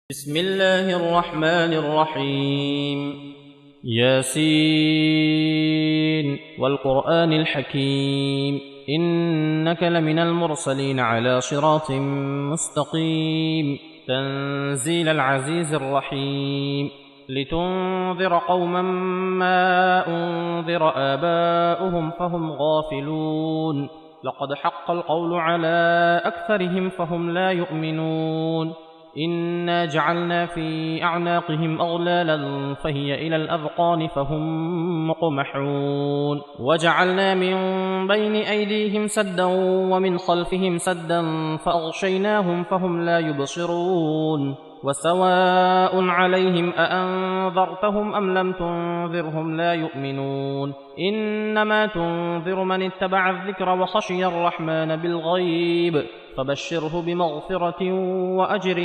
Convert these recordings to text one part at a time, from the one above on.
بسم الله الرحمن الرحيم ياسين والقرآن الحكيم إنك لمن المرسلين على صراط مستقيم تنزيل العزيز الرحيم لتنذر قوما ما أنذر آباؤهم فهم غافلون لقد حق القول على أكثرهم فهم لا يؤمنون إنا جعلنا في أعناقهم أغلالا فهي إلى الأذقان فهم مقمحون وجعلنا من بين أيديهم سدا ومن خلفهم سدا فأغشيناهم فهم لا يبصرون وسواء عليهم أأنذرتهم أم لم تنذرهم لا يؤمنون إنما تنذر من اتبع الذكر وخشي الرحمن بالغيب فبشره بمغفرة وأجر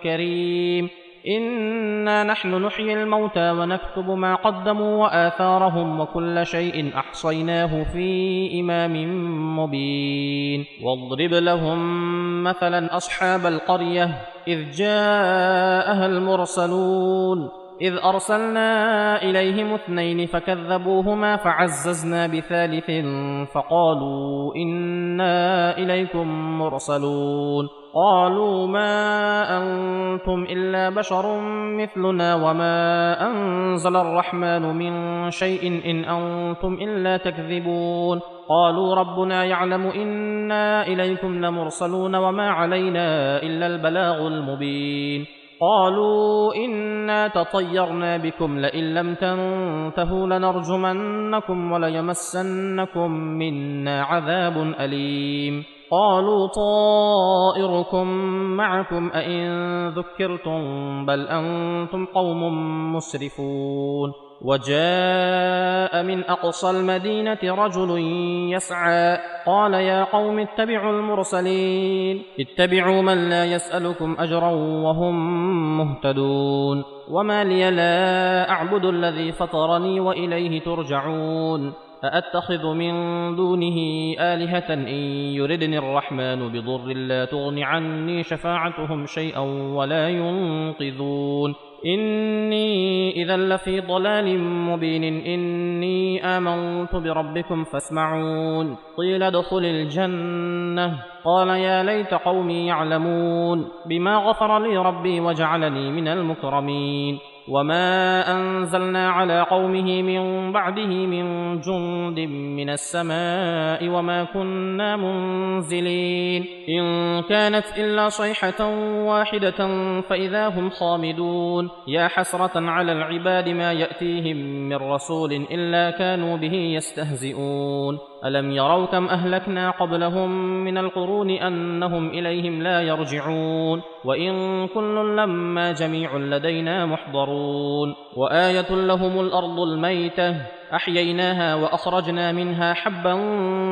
كريم إنا نحن نحيي الموتى ونكتب ما قدموا وآثارهم وكل شيء أحصيناه في إمام مبين واضرب لهم مثلا أصحاب القرية إذ جاءها المرسلون إذ أرسلنا إليهم 2 فكذبوهما فعززنا ب3 فقالوا إنا إليكم مرسلون قالوا ما أنتم إلا بشر مثلنا وما أنزل الرحمن من شيء إن أنتم إلا تكذبون قالوا ربنا يعلم إنا إليكم لمرسلون وما علينا إلا البلاغ المبين قالوا إنا تطيرنا بكم لئن لم تنتهوا لنرجمنكم وليمسنكم منا عذاب أليم قالوا طائركم معكم أئن ذكرتم بل أنتم قوم مسرفون وجاء من أقصى المدينة رجل يسعى قال يا قوم اتبعوا المرسلين اتبعوا من لا يسألكم أجرا وهم مهتدون وما لي لا أعبد الذي فطرني وإليه ترجعون أأتخذ من دونه آلهة إن يردني الرحمن بضر لا تغن عني شفاعتهم شيئا ولا ينقذون إني إذا لفي ضلال مبين إني آمنت بربكم فاسمعون قيل ادخل الجنة قال يا ليت قومي يعلمون بما غفر لي ربي وجعلني من المكرمين وما أنزلنا على قومه من بعده من جند من السماء وما كنا منزلين إن كانت إلا صيحة واحدة فإذا هم خامدون يا حسرة على العباد ما يأتيهم من رسول إلا كانوا به يستهزئون ألم يروا كم أهلكنا قبلهم من القرون أنهم إليهم لا يرجعون وإن كل لما جميع لدينا محضرون وآية لهم الأرض الميتة أحييناها وأخرجنا منها حبا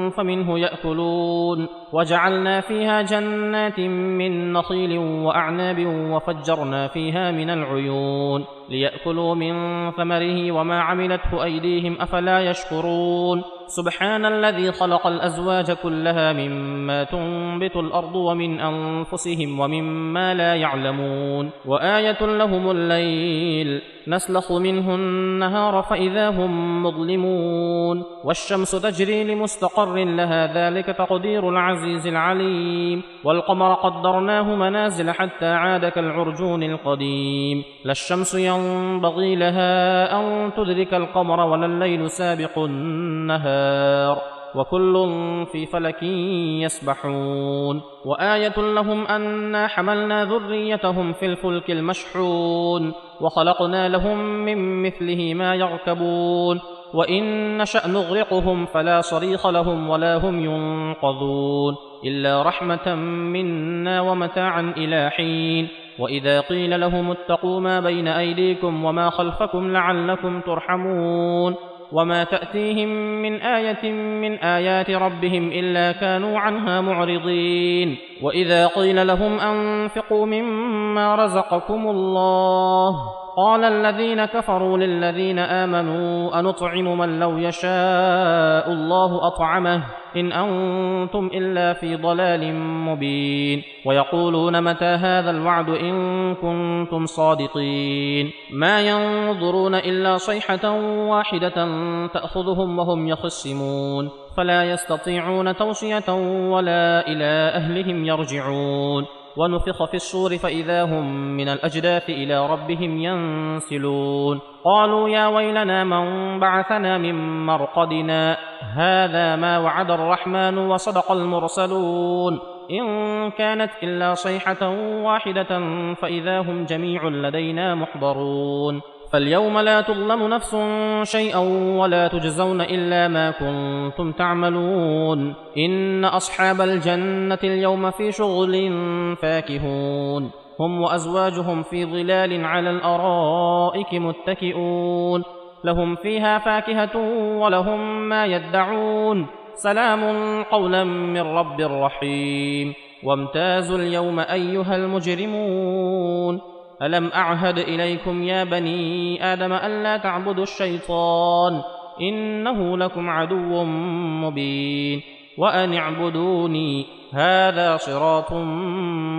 فمنه يأكلون وجعلنا فيها جنات من نخيل وأعناب وفجرنا فيها من العيون ليأكلوا من ثمره وما عملته أيديهم أفلا يشكرون سبحان الذي خلق الأزواج كلها مما تنبت الأرض ومن أنفسهم ومما لا يعلمون وآية لهم الليل نسلخ منه النهار فإذا هم مظلمون والشمس تجري لمستقر لها ذلك تقدير العزيز العليم والقمر قدرناه منازل حتى عاد كالعرجون القديم لا الشمس ينبغي لها أن تدرك القمر ولا الليل سابق النهار وكل في فلك يسبحون وآية لهم أنا حملنا ذريتهم في الفلك المشحون وخلقنا لهم من مثله ما يركبون وإن نشأ نغرقهم فلا صريخ لهم ولا هم ينقذون إلا رحمة منا ومتاعا إلى حين وإذا قيل لهم اتقوا ما بين أيديكم وما خلفكم لعلكم ترحمون وما تأتيهم من آية من آيات ربهم إلا كانوا عنها معرضين وإذا قيل لهم أنفقوا مما رزقكم الله قال الذين كفروا للذين آمنوا أنطعم من لو يشاء الله أطعمه إن أنتم إلا في ضلال مبين ويقولون متى هذا الوعد إن كنتم صادقين ما ينظرون إلا صيحة واحدة تأخذهم وهم يخصمون فلا يستطيعون توصية ولا إلى أهلهم يرجعون ونفخ في الصور فإذا هم من الأجداث إلى ربهم ينسلون قالوا يا ويلنا من بعثنا من مرقدنا هذا ما وعد الرحمن وصدق المرسلون إن كانت إلا صيحة واحدة فإذا هم جميع لدينا محضرون فاليوم لا تظلم نفس شيئا ولا تجزون إلا ما كنتم تعملون إن أصحاب الجنة اليوم في شغل فاكهون هم وأزواجهم في ظلال على الأرائك متكئون لهم فيها فاكهة ولهم ما يدعون سلام قولا من رب رحيم وامتازوا اليوم أيها المجرمون ألم أعهد إليكم يا بني آدم ألا تعبدوا الشيطان إنه لكم عدو مبين وأن اعبدوني هذا صراط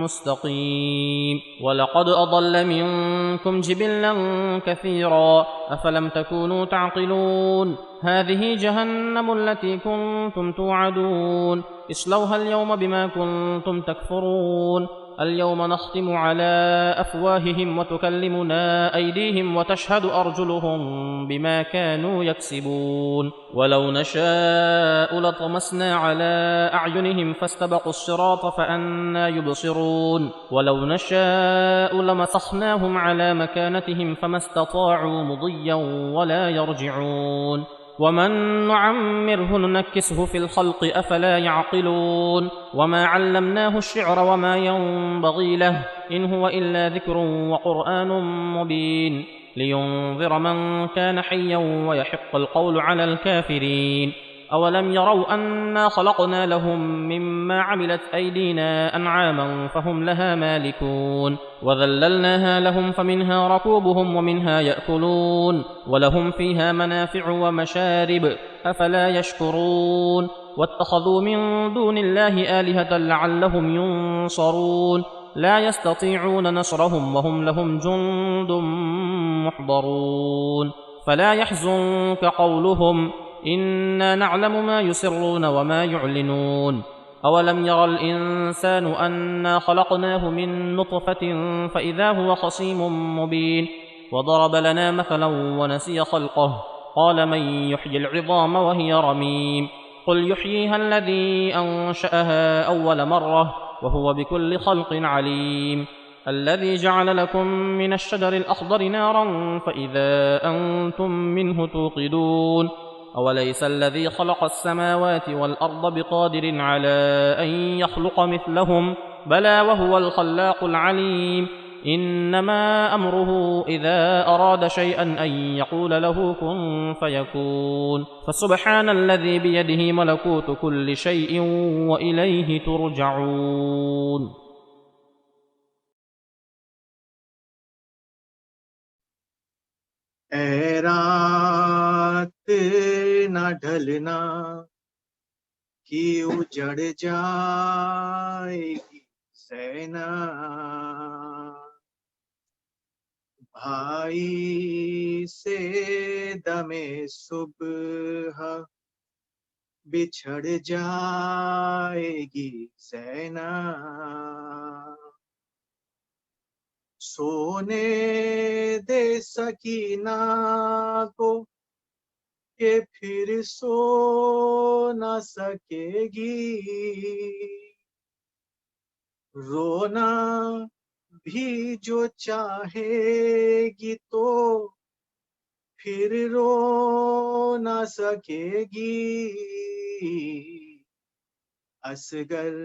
مستقيم ولقد أضل منكم جبلا كثيرا أفلم تكونوا تعقلون هذه جهنم التي كنتم توعدون اصلوها اليوم بما كنتم تكفرون اليوم نختم على أفواههم وتكلمنا أيديهم وتشهد أرجلهم بما كانوا يكسبون ولو نشاء لطمسنا على أعينهم فاستبقوا الصراط فأنى يبصرون ولو نشاء لمسخناهم على مكانتهم فما استطاعوا مضيا ولا يرجعون ومن نعمره ننكسه في الخلق أفلا يعقلون وما علمناه الشعر وما ينبغي له إن هو إلا ذكر وقرآن مبين لينذر من كان حيا ويحق القول على الكافرين أولم يروا أنا خلقنا لهم مما عملت أيدينا أنعاما فهم لها مالكون وذللناها لهم فمنها ركوبهم ومنها يأكلون ولهم فيها منافع ومشارب أفلا يشكرون واتخذوا من دون الله آلهة لعلهم ينصرون لا يستطيعون نصرهم وهم لهم جند محضرون فلا يحزنك قولهم إنا نعلم ما يسرون وما يعلنون أولم يرى الإنسان أنا خلقناه من نطفة فإذا هو خصيم مبين وضرب لنا مثلا ونسي خلقه قال من يحيي العظام وهي رميم قل يحييها الذي أنشأها أول مرة وهو بكل خلق عليم الذي جعل لكم من الشجر الأخضر نارا فإذا أنتم منه توقدون أوليس الذي خلق السماوات والأرض بقادر على أن يخلق مثلهم بلى وهو الخلاق العليم إنما أمره إذا أراد شيئا أن يقول له كن فيكون فسبحان الذي بيده ملكوت كل شيء وإليه ترجعون اے رات نہ ڈھلنا کہ اجڑ جائے گی سینا بھائی سے دم صبح بچھڑ جائے گی سینا سونے دے سکینہ کو کہ پھر سو نہ سکے گی رونا بھی جو چاہے گی تو پھر رو نہ سکے گی اصغر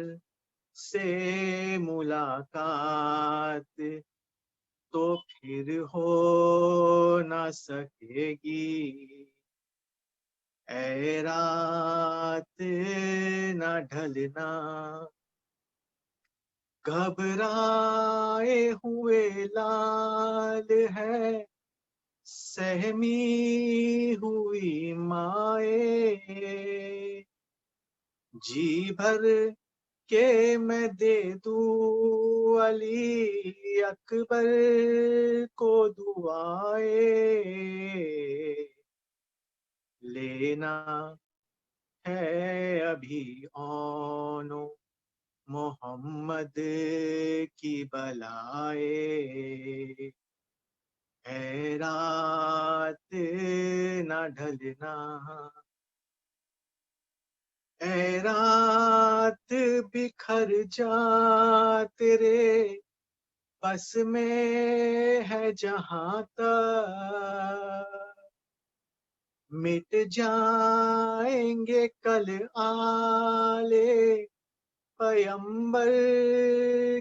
سے ملاقات تو پھر ہو نہ سکے گی اے رات نہ ڈھلنا گھبرائے ہوئے لال ہے سہمی ہوئی مائیں جی بھر کہ میں دے دوں علی اکبر کو دعائے لینا ہے ابھی اونو محمد کی بلائے ہے رات نہ ڈھلنا اے رات بکھر جا تیرے بس میں ہے جہاں تک مٹ جائیں گے کل آلے پیمبر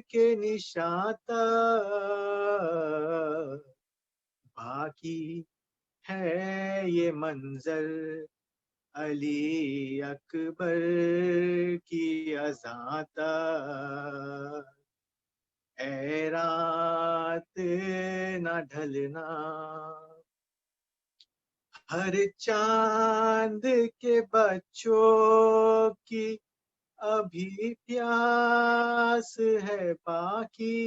کے نشاں تک باقی ہے یہ منظر علی اکبر کی اذاں تک اے رات نہ ڈھلنا ہر چاند کے بچوں کی ابھی پیاس ہے باقی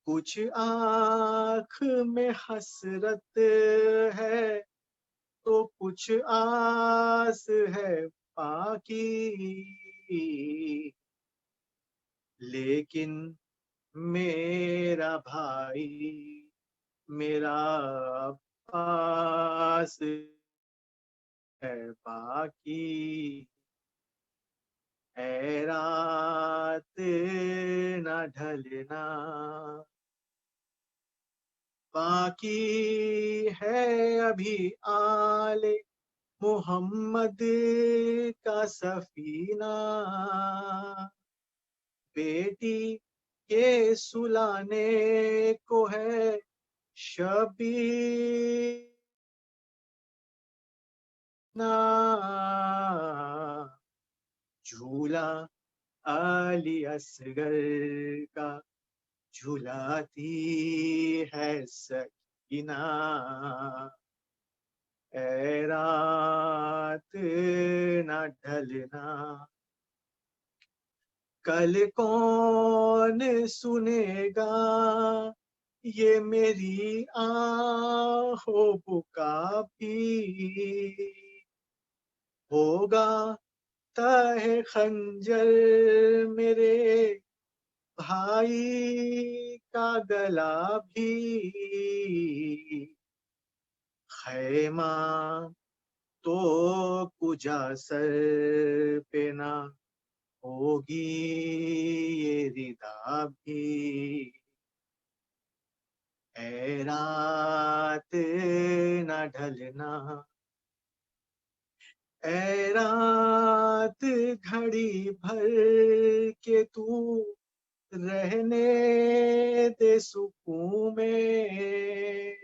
کچھ آنکھ میں حسرت ہے تو کچھ آس ہے باقی لیکن میرا بھائی میرا عباس ہے باقی اے رات نہ ڈھلنا باقی ہے ابھی آل محمد کا سفینہ بیٹی کے سلانے کو ہے شبینہ جھولا علی اصغر کا جھلاتی ہے سکینہ اے رات نہ ڈھلنا کل کون سنے گا یہ میری آہو بکا بھی ہوگا تہ خنجر میرے بھائی کا گلا بھی خیمہ تو کجا سر پہ نہ ہوگی یہ ردا بھی اے رات نہ ڈھلنا اے رات گھڑی بھر کے تو رہنے دے سکون میں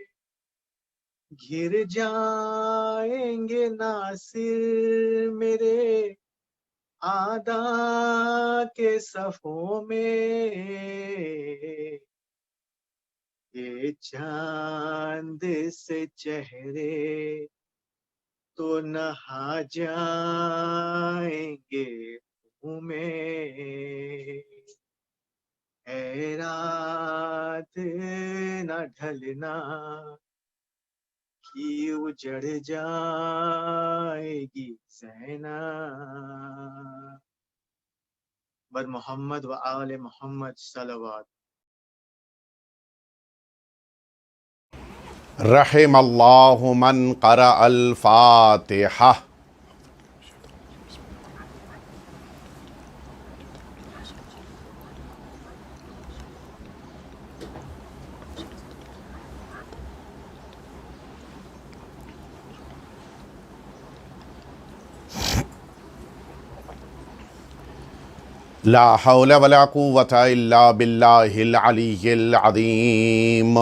گر جائیں گے ناصر میرے آدھا کے صفوں میں یہ چاند سے چہرے تو نہا جائیں گے منہ میں اے رات نہ ڈھلنا کی اجڑ جائے گی زینب بر محمد و آل محمد صلوات رحم اللہ من قرأ الفاتحہ لا حول ولا قوة الا باللہ العلی العظیم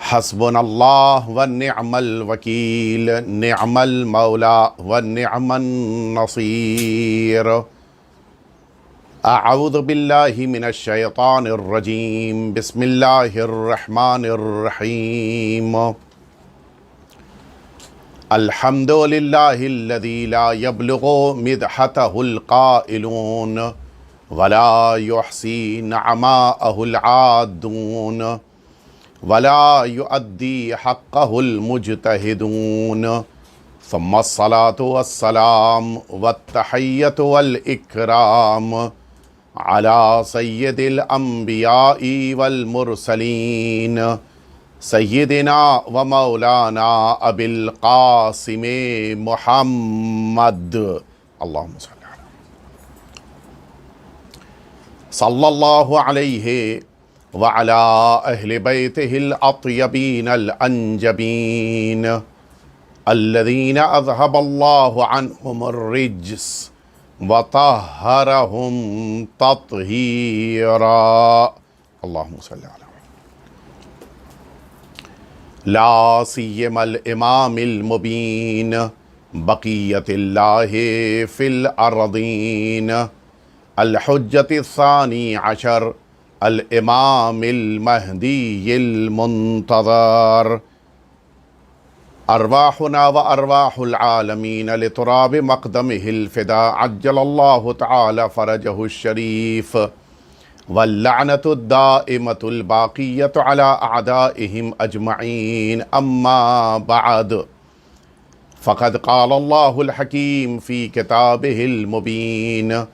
حسبنا اللہ ونعم الوکیل نعم المولا ونعم النصیر اعوذ باللہ من الشیطان الرجیم بسم اللہ الرحمن الرحیم الحمد لله الذي لا يبلغ مدحته القائلون ولا يحصي نعماءه العادون ولا يؤدي حقه المجتهدون ثم الصلاة والسلام والتحية والإكرام على سيد الأنبياء والمرسلين سيدنا ومولانا أبي القاسم محمد اللهم صل على صلى الله عليه وعلى أهل بيته الأطيبين الأنجبين الذين أذهب الله عنهم الرجس وطهرهم تطهيرا اللهم صل على لا سيما الإمام المبين بقية الله في الأرضين الحجة الثاني عشر الإمام المهدي المنتظر أرواحنا وأرواح العالمين لتراب مقدمه الفداء عجل الله تعالى فرجه الشريف واللعنة الدائمة الباقية على أعدائهم أجمعين أما بعد فقد قال الله الحكيم في كتابه المبين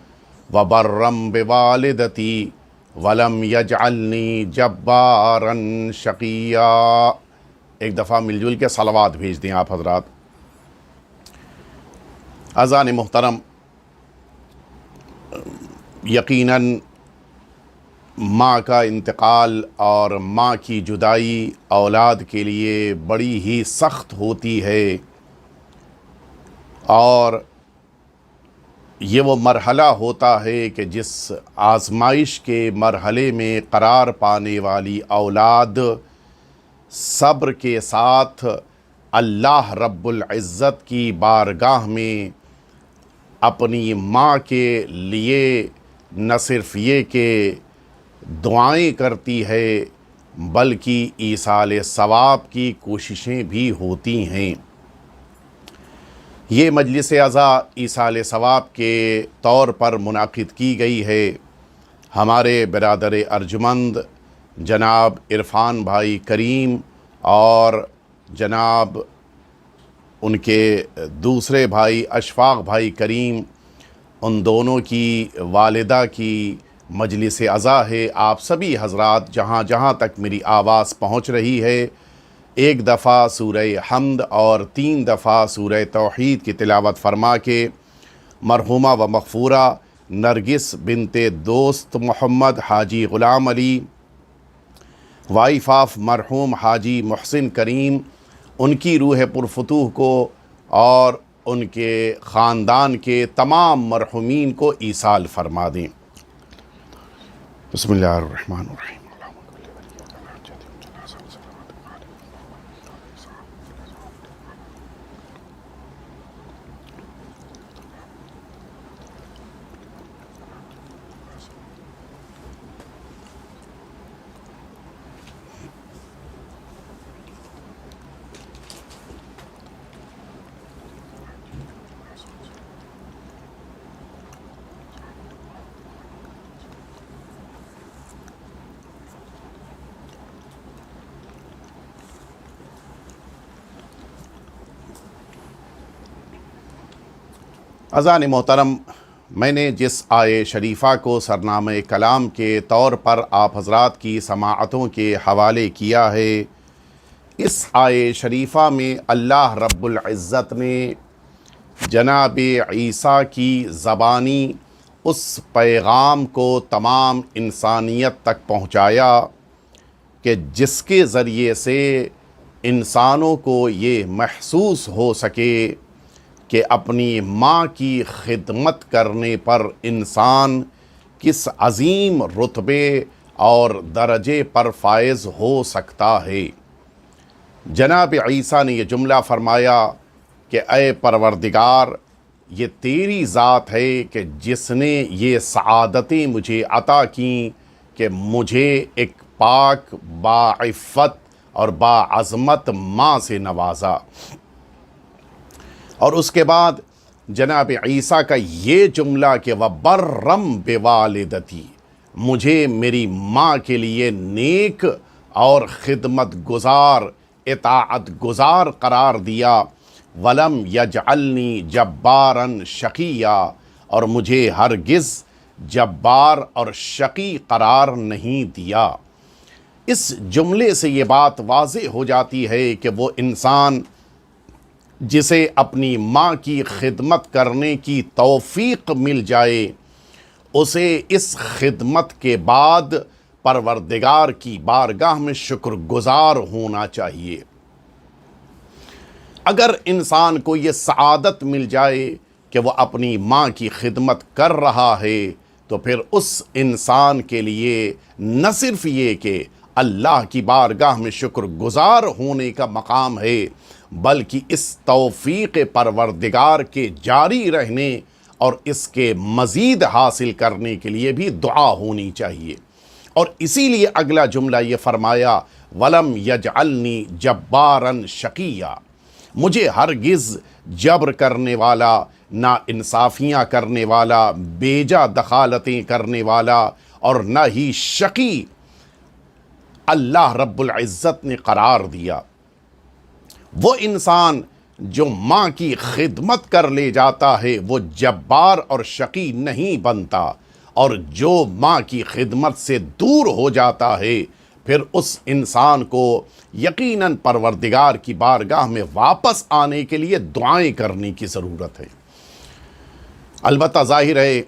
وبرا بوالدتي ولم يجعلني جبارا شقيا. ایک دفعہ مل جل کے صلوات بھیج دیں آپ حضرات. اذان محترم، یقیناً ماں کا انتقال اور ماں کی جدائی اولاد کے لیے بڑی ہی سخت ہوتی ہے، اور یہ وہ مرحلہ ہوتا ہے کہ جس آزمائش کے مرحلے میں قرار پانے والی اولاد صبر کے ساتھ اللہ رب العزت کی بارگاہ میں اپنی ماں کے لیے نہ صرف یہ کہ دعائیں کرتی ہے بلکہ ایصال ثواب کی کوششیں بھی ہوتی ہیں. یہ مجلس عزا ایصال ثواب کے طور پر منعقد کی گئی ہے. ہمارے برادر ارجمند جناب عرفان بھائی کریم اور جناب ان کے دوسرے بھائی اشفاق بھائی کریم، ان دونوں کی والدہ کی مجلس عزا ہے. آپ سبھی حضرات جہاں جہاں تک میری آواز پہنچ رہی ہے، ایک دفعہ سورہ حمد اور 3 دفعہ سورہ توحید کی تلاوت فرما کے مرحومہ و مغفورہ نرگس بنت دوست محمد حاجی غلام علی، وائف آف مرحوم حاجی محسن کریم، ان کی روح پرفتوح کو اور ان کے خاندان کے تمام مرحومین کو ایصال فرما دیں. بسم اللہ الرحمن الرحیم. اذان محترم، میں نے جس آیے شریفہ کو سرنامہ کلام کے طور پر آپ حضرات کی سماعتوں کے حوالے کیا ہے، اس آیے شریفہ میں اللہ رب العزت نے جناب عیسیٰ کی زبانی اس پیغام کو تمام انسانیت تک پہنچایا کہ جس کے ذریعے سے انسانوں کو یہ محسوس ہو سکے کہ اپنی ماں کی خدمت کرنے پر انسان کس عظیم رتبے اور درجے پر فائز ہو سکتا ہے. جناب عیسیٰ نے یہ جملہ فرمایا کہ اے پروردگار، یہ تیری ذات ہے کہ جس نے یہ سعادتیں مجھے عطا کیں کہ مجھے ایک پاک باعفت اور باعظمت ماں سے نوازا. اور اس کے بعد جناب عیسیٰ کا یہ جملہ کہ وَبَرًّا بِوَالِدَتِی، مجھے میری ماں کے لیے نیک اور خدمت گزار، اطاعت گزار قرار دیا، وَلَمْ يَجْعَلْنِی جَبَّارًا شَقِیًّا، اور مجھے ہرگز جبار اور شقی قرار نہیں دیا۔ اس جملے سے یہ بات واضح ہو جاتی ہے کہ وہ انسان جسے اپنی ماں کی خدمت کرنے کی توفیق مل جائے، اسے اس خدمت کے بعد پروردگار کی بارگاہ میں شکر گزار ہونا چاہیے۔ اگر انسان کو یہ سعادت مل جائے کہ وہ اپنی ماں کی خدمت کر رہا ہے، تو پھر اس انسان کے لیے نہ صرف یہ کہ اللہ کی بارگاہ میں شکر گزار ہونے کا مقام ہے، بلکہ اس توفیق پروردگار کے جاری رہنے اور اس کے مزید حاصل کرنے کے لیے بھی دعا ہونی چاہیے۔ اور اسی لیے اگلا جملہ یہ فرمایا وَلَمْ يَجْعَلْنِی جَبَّارًا شَقِیًّا، مجھے ہرگز جبر کرنے والا، نا انصافیاں کرنے والا، بیجا دخالتیں کرنے والا اور نہ ہی شقی اللہ رب العزت نے قرار دیا۔ وہ انسان جو ماں کی خدمت کر لے جاتا ہے وہ جبار اور شقی نہیں بنتا، اور جو ماں کی خدمت سے دور ہو جاتا ہے پھر اس انسان کو یقیناً پروردگار کی بارگاہ میں واپس آنے کے لیے دعائیں کرنے کی ضرورت ہے۔ البتہ ظاہر ہے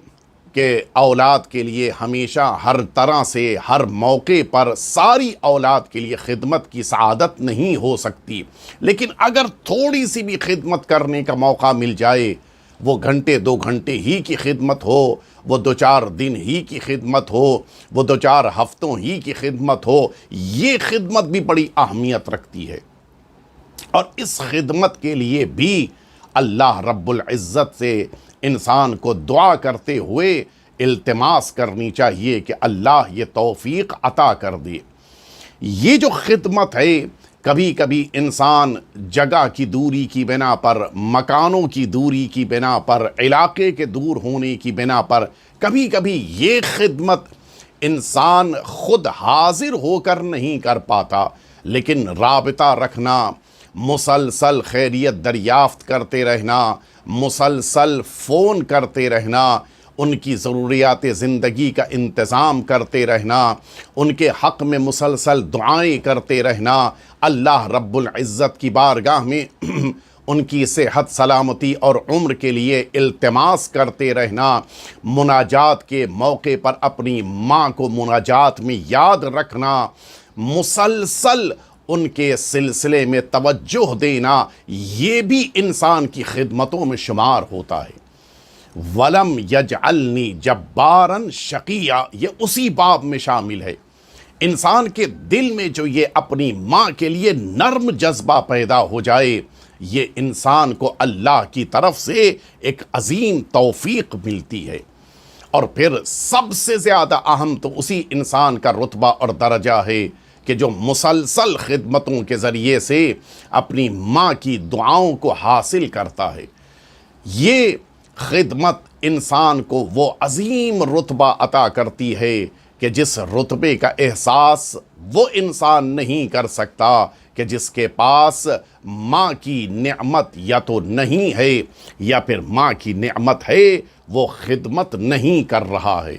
کہ اولاد کے لیے ہمیشہ ہر طرح سے ہر موقع پر ساری اولاد کے لیے خدمت کی سعادت نہیں ہو سکتی، لیکن اگر تھوڑی سی بھی خدمت کرنے کا موقع مل جائے، وہ گھنٹے 2 گھنٹے ہی کی خدمت ہو، وہ 2-4 دن ہی کی خدمت ہو، وہ 2-4 ہفتوں ہی کی خدمت ہو، یہ خدمت بھی بڑی اہمیت رکھتی ہے۔ اور اس خدمت کے لیے بھی اللہ رب العزت سے انسان کو دعا کرتے ہوئے التماس کرنی چاہیے کہ اللہ یہ توفیق عطا کر دے۔ یہ جو خدمت ہے، کبھی کبھی انسان جگہ کی دوری کی بنا پر، مکانوں کی دوری کی بنا پر، علاقے کے دور ہونے کی بنا پر، کبھی کبھی یہ خدمت انسان خود حاضر ہو کر نہیں کر پاتا، لیکن رابطہ رکھنا، مسلسل خیریت دریافت کرتے رہنا، مسلسل فون کرتے رہنا، ان کی ضروریات زندگی کا انتظام کرتے رہنا، ان کے حق میں مسلسل دعائیں کرتے رہنا، اللہ رب العزت کی بارگاہ میں ان کی صحت سلامتی اور عمر کے لیے التماس کرتے رہنا، مناجات کے موقع پر اپنی ماں کو مناجات میں یاد رکھنا، مسلسل ان کے سلسلے میں توجہ دینا، یہ بھی انسان کی خدمتوں میں شمار ہوتا ہے۔ وَلَمْ يَجْعَلْنِی جَبَّارًا شَقِیًّا، یہ اسی باب میں شامل ہے۔ انسان کے دل میں جو یہ اپنی ماں کے لیے نرم جذبہ پیدا ہو جائے، یہ انسان کو اللہ کی طرف سے ایک عظیم توفیق ملتی ہے۔ اور پھر سب سے زیادہ اہم تو اسی انسان کا رتبہ اور درجہ ہے کہ جو مسلسل خدمتوں کے ذریعے سے اپنی ماں کی دعاؤں کو حاصل کرتا ہے۔ یہ خدمت انسان کو وہ عظیم رتبہ عطا کرتی ہے کہ جس رتبے کا احساس وہ انسان نہیں کر سکتا کہ جس کے پاس ماں کی نعمت یا تو نہیں ہے، یا پھر ماں کی نعمت ہے وہ خدمت نہیں کر رہا ہے۔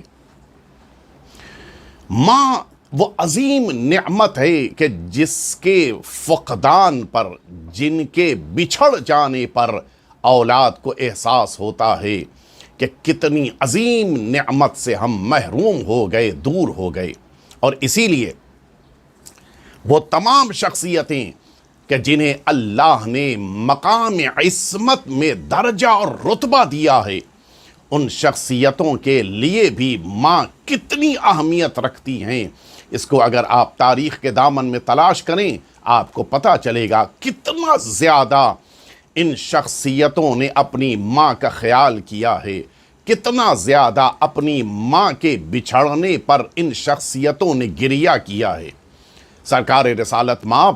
ماں وہ عظیم نعمت ہے کہ جس کے فقدان پر، جن کے بچھڑ جانے پر اولاد کو احساس ہوتا ہے کہ کتنی عظیم نعمت سے ہم محروم ہو گئے، دور ہو گئے۔ اور اسی لیے وہ تمام شخصیتیں کہ جنہیں اللہ نے مقام عصمت میں درجہ اور رتبہ دیا ہے، ان شخصیتوں کے لیے بھی ماں کتنی اہمیت رکھتی ہیں، اس کو اگر آپ تاریخ کے دامن میں تلاش کریں آپ کو پتہ چلے گا کتنا زیادہ ان شخصیتوں نے اپنی ماں کا خیال کیا ہے، کتنا زیادہ اپنی ماں کے بچھڑنے پر ان شخصیتوں نے گریہ کیا ہے۔ سرکار رسالت مآب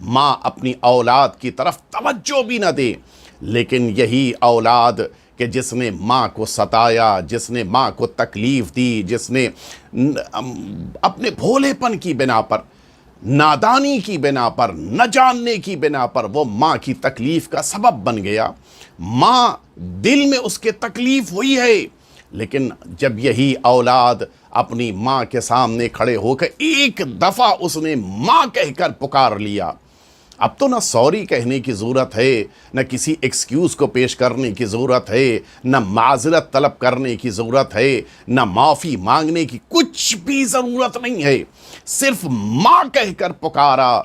ماں اپنی اولاد کی طرف توجہ بھی نہ دے، لیکن یہی اولاد کہ جس نے ماں کو ستایا، جس نے ماں کو تکلیف دی، جس نے اپنے بھولے پن کی بنا پر، نادانی کی بنا پر، نہ جاننے کی بنا پر وہ ماں کی تکلیف کا سبب بن گیا، ماں دل میں اس کے تکلیف ہوئی ہے، لیکن جب یہی اولاد اپنی ماں کے سامنے کھڑے ہو کر ایک دفعہ اس نے ماں کہہ کر پکار لیا، اب تو نہ سوری کہنے کی ضرورت ہے، نہ کسی ایکسکیوز کو پیش کرنے کی ضرورت ہے، نہ معذرت طلب کرنے کی ضرورت ہے، نہ معافی مانگنے کی کچھ بھی ضرورت نہیں ہے، صرف ماں کہہ کر پکارا،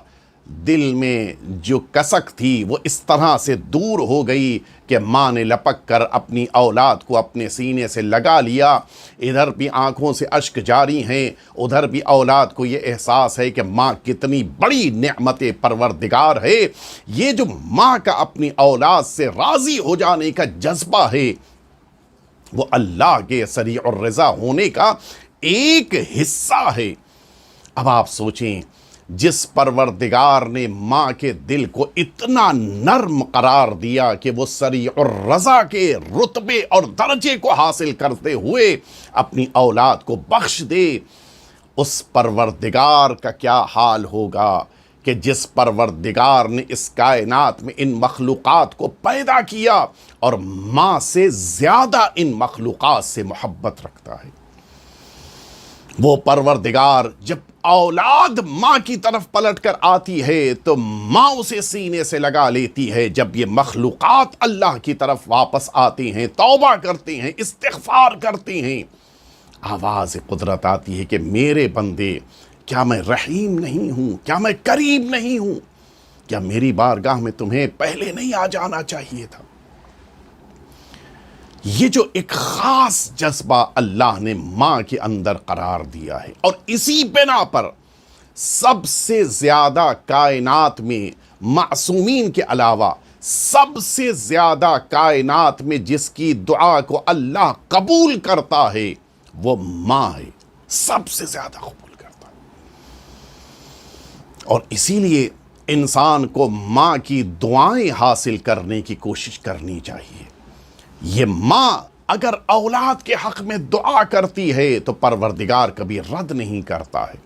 دل میں جو کسک تھی وہ اس طرح سے دور ہو گئی کہ ماں نے لپک کر اپنی اولاد کو اپنے سینے سے لگا لیا، ادھر بھی آنکھوں سے اشک جاری ہیں، ادھر بھی اولاد کو یہ احساس ہے کہ ماں کتنی بڑی نعمت پروردگار ہے، یہ جو ماں کا اپنی اولاد سے راضی ہو جانے کا جذبہ ہے وہ اللہ کے سریع الرضا ہونے کا ایک حصہ ہے۔ اب آپ سوچیں، جس پروردگار نے ماں کے دل کو اتنا نرم قرار دیا کہ وہ سریع الرضا کے رتبے اور درجے کو حاصل کرتے ہوئے اپنی اولاد کو بخش دے، اس پروردگار کا کیا حال ہوگا کہ جس پروردگار نے اس کائنات میں ان مخلوقات کو پیدا کیا اور ماں سے زیادہ ان مخلوقات سے محبت رکھتا ہے۔ وہ پروردگار جب اولاد ماں کی طرف پلٹ کر آتی ہے تو ماں اسے سینے سے لگا لیتی ہے، جب یہ مخلوقات اللہ کی طرف واپس آتی ہیں، توبہ کرتی ہیں، استغفار کرتی ہیں، آواز قدرت آتی ہے کہ میرے بندے، کیا میں رحیم نہیں ہوں؟ کیا میں کریم نہیں ہوں؟ کیا میری بارگاہ میں تمہیں پہلے نہیں آ جانا چاہیے تھا؟ یہ جو ایک خاص جذبہ اللہ نے ماں کے اندر قرار دیا ہے، اور اسی بنا پر سب سے زیادہ کائنات میں معصومین کے علاوہ سب سے زیادہ کائنات میں جس کی دعا کو اللہ قبول کرتا ہے وہ ماں ہے، سب سے زیادہ قبول کرتا ہے۔ اور اسی لیے انسان کو ماں کی دعائیں حاصل کرنے کی کوشش کرنی چاہیے۔ یہ ماں اگر اولاد کے حق میں دعا کرتی ہے تو پروردگار کبھی رد نہیں کرتا ہے۔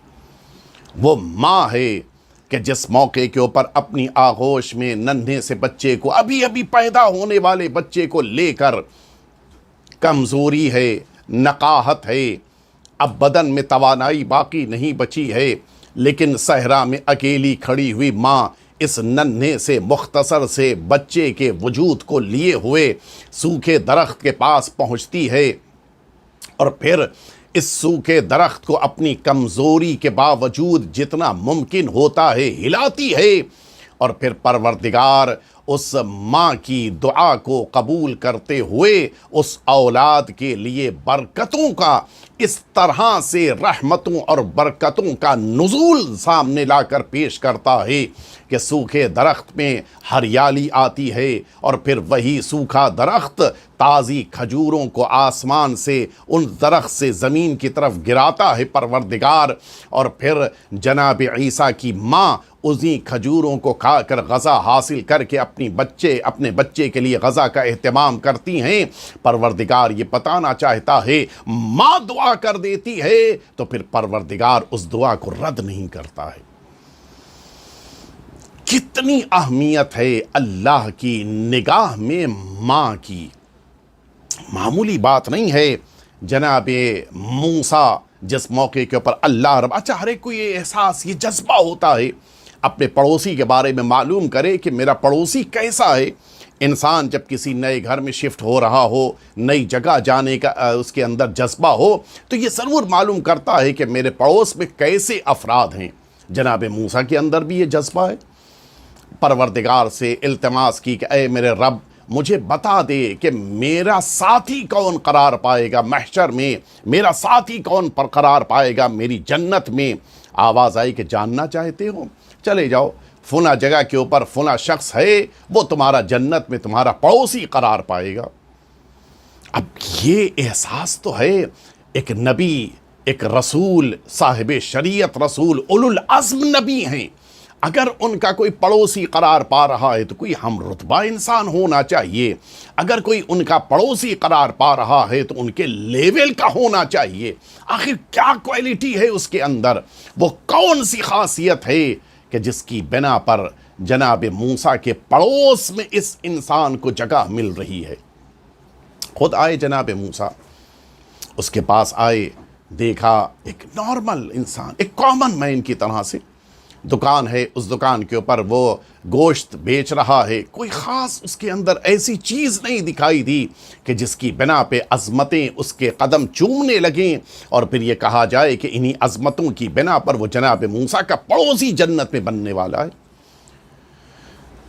وہ ماں ہے کہ جس موقع کے اوپر اپنی آغوش میں ننھے سے بچے کو، ابھی ابھی پیدا ہونے والے بچے کو لے کر، کمزوری ہے، نقاہت ہے، اب بدن میں توانائی باقی نہیں بچی ہے، لیکن صحرا میں اکیلی کھڑی ہوئی ماں اس ننھے سے مختصر سے بچے کے وجود کو لیے ہوئے سوکھے درخت کے پاس پہنچتی ہے، اور پھر اس سوکھے درخت کو اپنی کمزوری کے باوجود جتنا ممکن ہوتا ہے ہلاتی ہے، اور پھر پروردگار اس ماں کی دعا کو قبول کرتے ہوئے اس اولاد کے لیے برکتوں کا، اس طرح سے رحمتوں اور برکتوں کا نزول سامنے لا کر پیش کرتا ہے کہ سوکھے درخت میں ہریالی آتی ہے، اور پھر وہی سوکھا درخت تازی کھجوروں کو آسمان سے ان درخت سے زمین کی طرف گراتا ہے پروردگار، اور پھر جناب عیسیٰ کی ماں اسی کھجوروں کو کھا کر غذا حاصل کر کے اپنے بچے کے لیے غذا کا اہتمام کرتی ہیں۔ پروردگار یہ بتانا چاہتا ہے ماں دعا کر دیتی ہے تو پھر پروردگار اس دعا کو رد نہیں کرتا ہے۔ کتنی اہمیت ہے اللہ کی نگاہ میں ماں کی، معمولی بات نہیں ہے۔ جناب موسیٰ جس موقع کے اوپر اللہ اچھا ہر ایک کو یہ احساس، یہ جذبہ ہوتا ہے اپنے پڑوسی کے بارے میں معلوم کرے کہ میرا پڑوسی کیسا ہے۔ انسان جب کسی نئے گھر میں شفٹ ہو رہا ہو، نئی جگہ جانے کا اس کے اندر جذبہ ہو، تو یہ ضرور معلوم کرتا ہے کہ میرے پڑوس میں کیسے افراد ہیں۔ جناب موسیٰ کے اندر بھی یہ جذبہ ہے، پروردگار سے التماس کی کہ اے میرے رب مجھے بتا دے کہ میرا ساتھی کون قرار پائے گا محشر میں، میرا ساتھی کون پر قرار پائے گا میری جنت میں۔ آواز آئی کہ جاننا چاہتے ہو، چلے جاؤ فلاں جگہ کے اوپر فلاں شخص ہے، وہ تمہارا جنت میں تمہارا پڑوسی قرار پائے گا۔ اب یہ احساس تو ہے، ایک نبی، ایک رسول، صاحب شریعت، رسول اولو العزم نبی ہیں، اگر ان کا کوئی پڑوسی قرار پا رہا ہے تو کوئی ہم رتبہ انسان ہونا چاہیے، اگر کوئی ان کا پڑوسی قرار پا رہا ہے تو ان کے لیول کا ہونا چاہیے۔ آخر کیا کوالٹی ہے اس کے اندر، وہ کون سی خاصیت ہے کہ جس کی بنا پر جناب موسیٰ کے پڑوس میں اس انسان کو جگہ مل رہی ہے۔ خود آئے جناب موسیٰ، اس کے پاس آئے، دیکھا ایک نارمل انسان، ایک کامن مین کی طرح سے، دکان ہے، اس دکان کے اوپر وہ گوشت بیچ رہا ہے، کوئی خاص اس کے اندر ایسی چیز نہیں دکھائی دی کہ جس کی بنا پہ عظمتیں اس کے قدم چومنے لگیں اور پھر یہ کہا جائے کہ انہی عظمتوں کی بنا پر وہ جناب موسیٰ کا پڑوسی جنت میں بننے والا ہے۔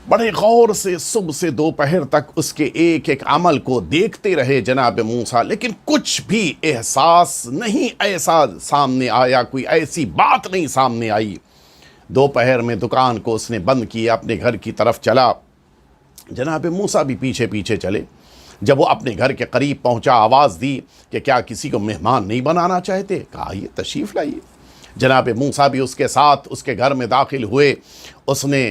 بڑے غور سے صبح سے دوپہر تک اس کے ایک ایک عمل کو دیکھتے رہے جناب موسیٰ، لیکن کچھ بھی احساس نہیں ایسا سامنے آیا، کوئی ایسی بات نہیں سامنے آئی۔ دوپہر میں دکان کو اس نے بند کیا، اپنے گھر کی طرف چلا، جناب موسیٰ بھی پیچھے پیچھے چلے۔ جب وہ اپنے گھر کے قریب پہنچا، آواز دی کہ کیا کسی کو مہمان نہیں بنانا چاہتے؟ کہا آئیے تشریف لائیے۔ جناب موسیٰ بھی اس کے ساتھ اس کے گھر میں داخل ہوئے۔ اس نے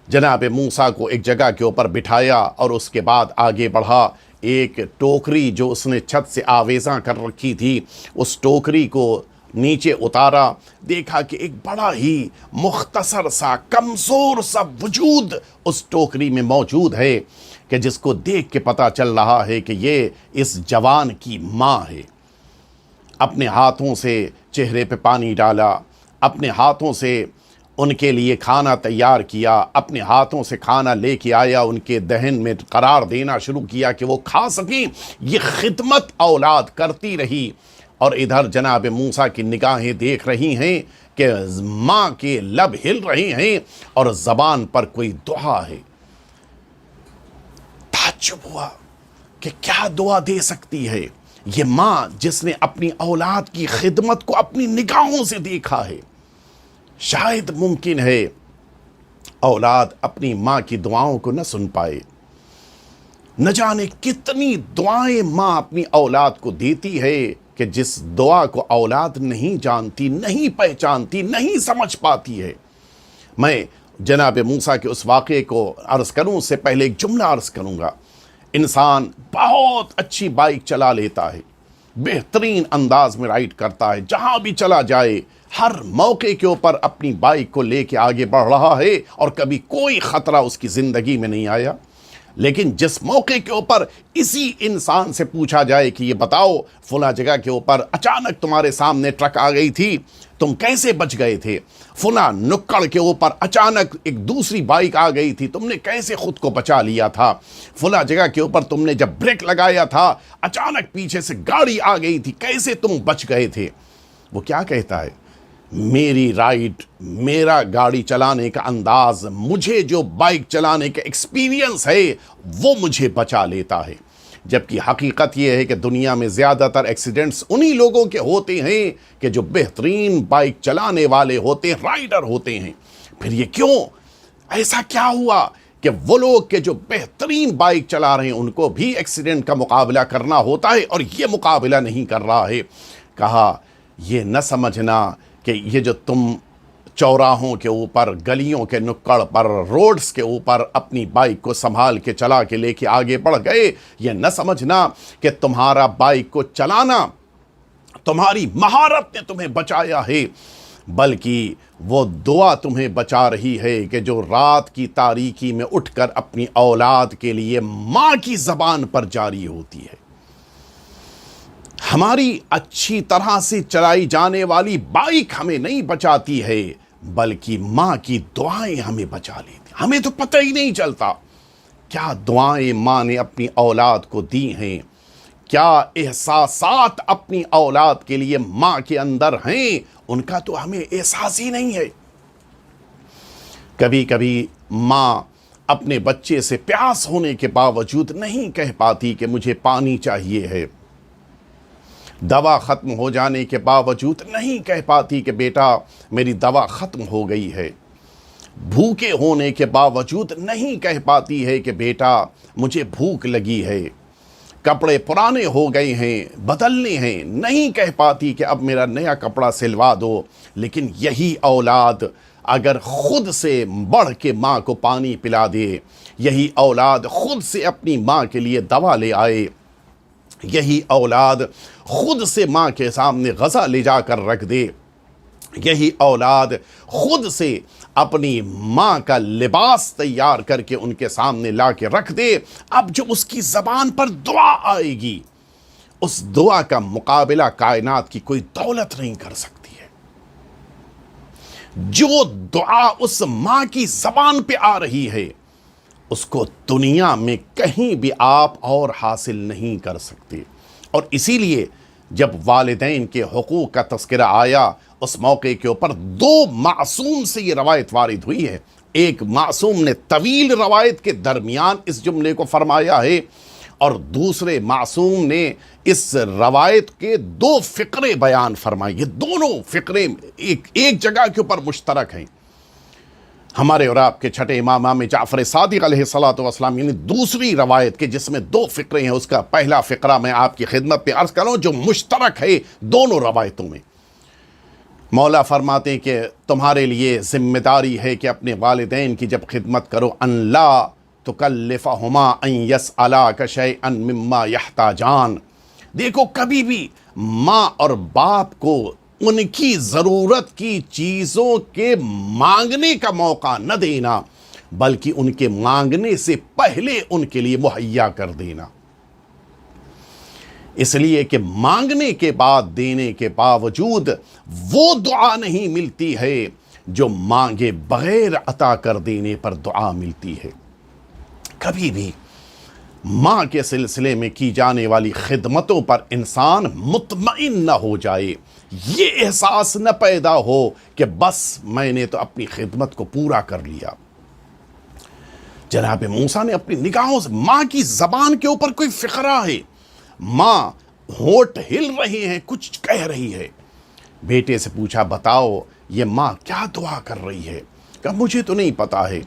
جناب موسیٰ کو ایک جگہ کے اوپر بٹھایا اور اس کے بعد آگے بڑھا۔ ایک ٹوکری جو اس نے چھت سے آویزاں کر رکھی تھی، اس ٹوکری کو نیچے اتارا، دیکھا کہ ایک بڑا ہی مختصر سا کمزور سا وجود اس ٹوکری میں موجود ہے کہ جس کو دیکھ کے پتہ چل رہا ہے کہ یہ اس جوان کی ماں ہے۔ اپنے ہاتھوں سے چہرے پہ پانی ڈالا، اپنے ہاتھوں سے ان کے لیے کھانا تیار کیا، اپنے ہاتھوں سے کھانا لے کے آیا، ان کے دہن میں قرار دینا شروع کیا کہ وہ کھا سکیں۔ یہ خدمت اولاد کرتی رہی اور ادھر جناب موسیٰ کی نگاہیں دیکھ رہی ہیں کہ ماں کے لب ہل رہے ہیں اور زبان پر کوئی دعا ہے۔ تعجب ہوا کہ کیا دعا دے سکتی ہے یہ ماں جس نے اپنی اولاد کی خدمت کو اپنی نگاہوں سے دیکھا ہے۔ شاید ممکن ہے اولاد اپنی ماں کی دعاؤں کو نہ سن پائے، نہ جانے کتنی دعائیں ماں اپنی اولاد کو دیتی ہے کہ جس دعا کو اولاد نہیں جانتی، نہیں پہچانتی، نہیں سمجھ پاتی ہے۔ میں جناب موسیٰ کے اس واقعے کو عرض کروں اس سے پہلے ایک جملہ عرض کروں گا۔ انسان بہت اچھی بائک چلا لیتا ہے، بہترین انداز میں رائڈ کرتا ہے، جہاں بھی چلا جائے ہر موقع کے اوپر اپنی بائک کو لے کے آگے بڑھ رہا ہے اور کبھی کوئی خطرہ اس کی زندگی میں نہیں آیا۔ لیکن جس موقع کے اوپر اسی انسان سے پوچھا جائے کہ یہ بتاؤ فلاں جگہ کے اوپر اچانک تمہارے سامنے ٹرک آ گئی تھی، تم کیسے بچ گئے تھے؟ فلاں نکڑ کے اوپر اچانک ایک دوسری بائک آ گئی تھی، تم نے کیسے خود کو بچا لیا تھا؟ فلاں جگہ کے اوپر تم نے جب بریک لگایا تھا اچانک پیچھے سے گاڑی آ گئی تھی، کیسے تم بچ گئے تھے؟ وہ کیا کہتا ہے؟ میری رائٹ، میرا گاڑی چلانے کا انداز، مجھے جو بائک چلانے کا ایکسپیرینس ہے وہ مجھے بچا لیتا ہے۔ جبکہ حقیقت یہ ہے کہ دنیا میں زیادہ تر ایکسیڈنٹس انہی لوگوں کے ہوتے ہیں کہ جو بہترین بائک چلانے والے ہوتے ہیں، رائڈر ہوتے ہیں۔ پھر یہ کیوں؟ ایسا کیا ہوا کہ وہ لوگ کہ جو بہترین بائک چلا رہے ہیں ان کو بھی ایکسیڈنٹ کا مقابلہ کرنا ہوتا ہے اور یہ مقابلہ نہیں کر رہا ہے؟ کہا یہ نہ سمجھنا کہ یہ جو تم چوراہوں کے اوپر، گلیوں کے نکڑ پر، روڈز کے اوپر اپنی بائک کو سنبھال کے چلا کے لے کے آگے بڑھ گئے، یہ نہ سمجھنا کہ تمہارا بائک کو چلانا تمہاری مہارت نے تمہیں بچایا ہے، بلکہ وہ دعا تمہیں بچا رہی ہے کہ جو رات کی تاریکی میں اٹھ کر اپنی اولاد کے لیے ماں کی زبان پر جاری ہوتی ہے۔ ہماری اچھی طرح سے چلائی جانے والی بائک ہمیں نہیں بچاتی ہے، بلکہ ماں کی دعائیں ہمیں بچا لیتی۔ ہمیں تو پتہ ہی نہیں چلتا کیا دعائیں ماں نے اپنی اولاد کو دی ہیں، کیا احساسات اپنی اولاد کے لیے ماں کے اندر ہیں، ان کا تو ہمیں احساس ہی نہیں ہے۔ کبھی کبھی ماں اپنے بچے سے پیاس ہونے کے باوجود نہیں کہہ پاتی کہ مجھے پانی چاہیے ہے، دوا ختم ہو جانے کے باوجود نہیں کہہ پاتی کہ بیٹا میری دوا ختم ہو گئی ہے، بھوکے ہونے کے باوجود نہیں کہہ پاتی ہے کہ بیٹا مجھے بھوک لگی ہے، کپڑے پرانے ہو گئے ہیں بدلنے ہیں، نہیں کہہ پاتی کہ اب میرا نیا کپڑا سلوا دو۔ لیکن یہی اولاد اگر خود سے بڑھ کے ماں کو پانی پلا دے، یہی اولاد خود سے اپنی ماں کے لیے دوا لے آئے، یہی اولاد خود سے ماں کے سامنے غذا لے جا کر رکھ دے، یہی اولاد خود سے اپنی ماں کا لباس تیار کر کے ان کے سامنے لا کے رکھ دے، اب جو اس کی زبان پر دعا آئے گی، اس دعا کا مقابلہ کائنات کی کوئی دولت نہیں کر سکتی ہے۔ جو دعا اس ماں کی زبان پہ آ رہی ہے، اس کو دنیا میں کہیں بھی آپ اور حاصل نہیں کر سکتے۔ اور اسی لیے جب والدین کے حقوق کا تذکرہ آیا، اس موقع کے اوپر دو معصوم سے یہ روایت وارد ہوئی ہے۔ ایک معصوم نے طویل روایت کے درمیان اس جملے کو فرمایا ہے، اور دوسرے معصوم نے اس روایت کے دو فقرے بیان فرمائے۔ یہ دونوں فقرے ایک جگہ کے اوپر مشترک ہیں۔ ہمارے اور آپ کے چھٹے امام جعفر صادق علیہ الصلوۃ والسلام، یعنی دوسری روایت کے جس میں دو فقرے ہیں، اس کا پہلا فقرہ میں آپ کی خدمت پہ عرض کروں جو مشترک ہے دونوں روایتوں میں۔ مولا فرماتے ہیں کہ تمہارے لیے ذمہ داری ہے کہ اپنے والدین کی جب خدمت کرو، ان لا تکلفہما ان یسألاک شیئا مما یحتاجان۔ دیکھو، کبھی بھی ماں اور باپ کو ان کی ضرورت کی چیزوں کے مانگنے کا موقع نہ دینا، بلکہ ان کے مانگنے سے پہلے ان کے لیے مہیا کر دینا۔ اس لیے کہ مانگنے کے بعد دینے کے باوجود وہ دعا نہیں ملتی ہے جو مانگے بغیر عطا کر دینے پر دعا ملتی ہے۔ کبھی بھی ماں کے سلسلے میں کی جانے والی خدمتوں پر انسان مطمئن نہ ہو جائے، یہ احساس نہ پیدا ہو کہ بس میں نے تو اپنی خدمت کو پورا کر لیا۔ جناب موسیٰ نے اپنی نگاہوں سے ماں کی زبان کے اوپر کوئی فقرہ ہے، ماں ہونٹ ہل رہی ہیں، کچھ کہہ رہی ہے۔ بیٹے سے پوچھا، بتاؤ یہ ماں کیا دعا کر رہی ہے؟ کہا مجھے تو نہیں پتا ہے،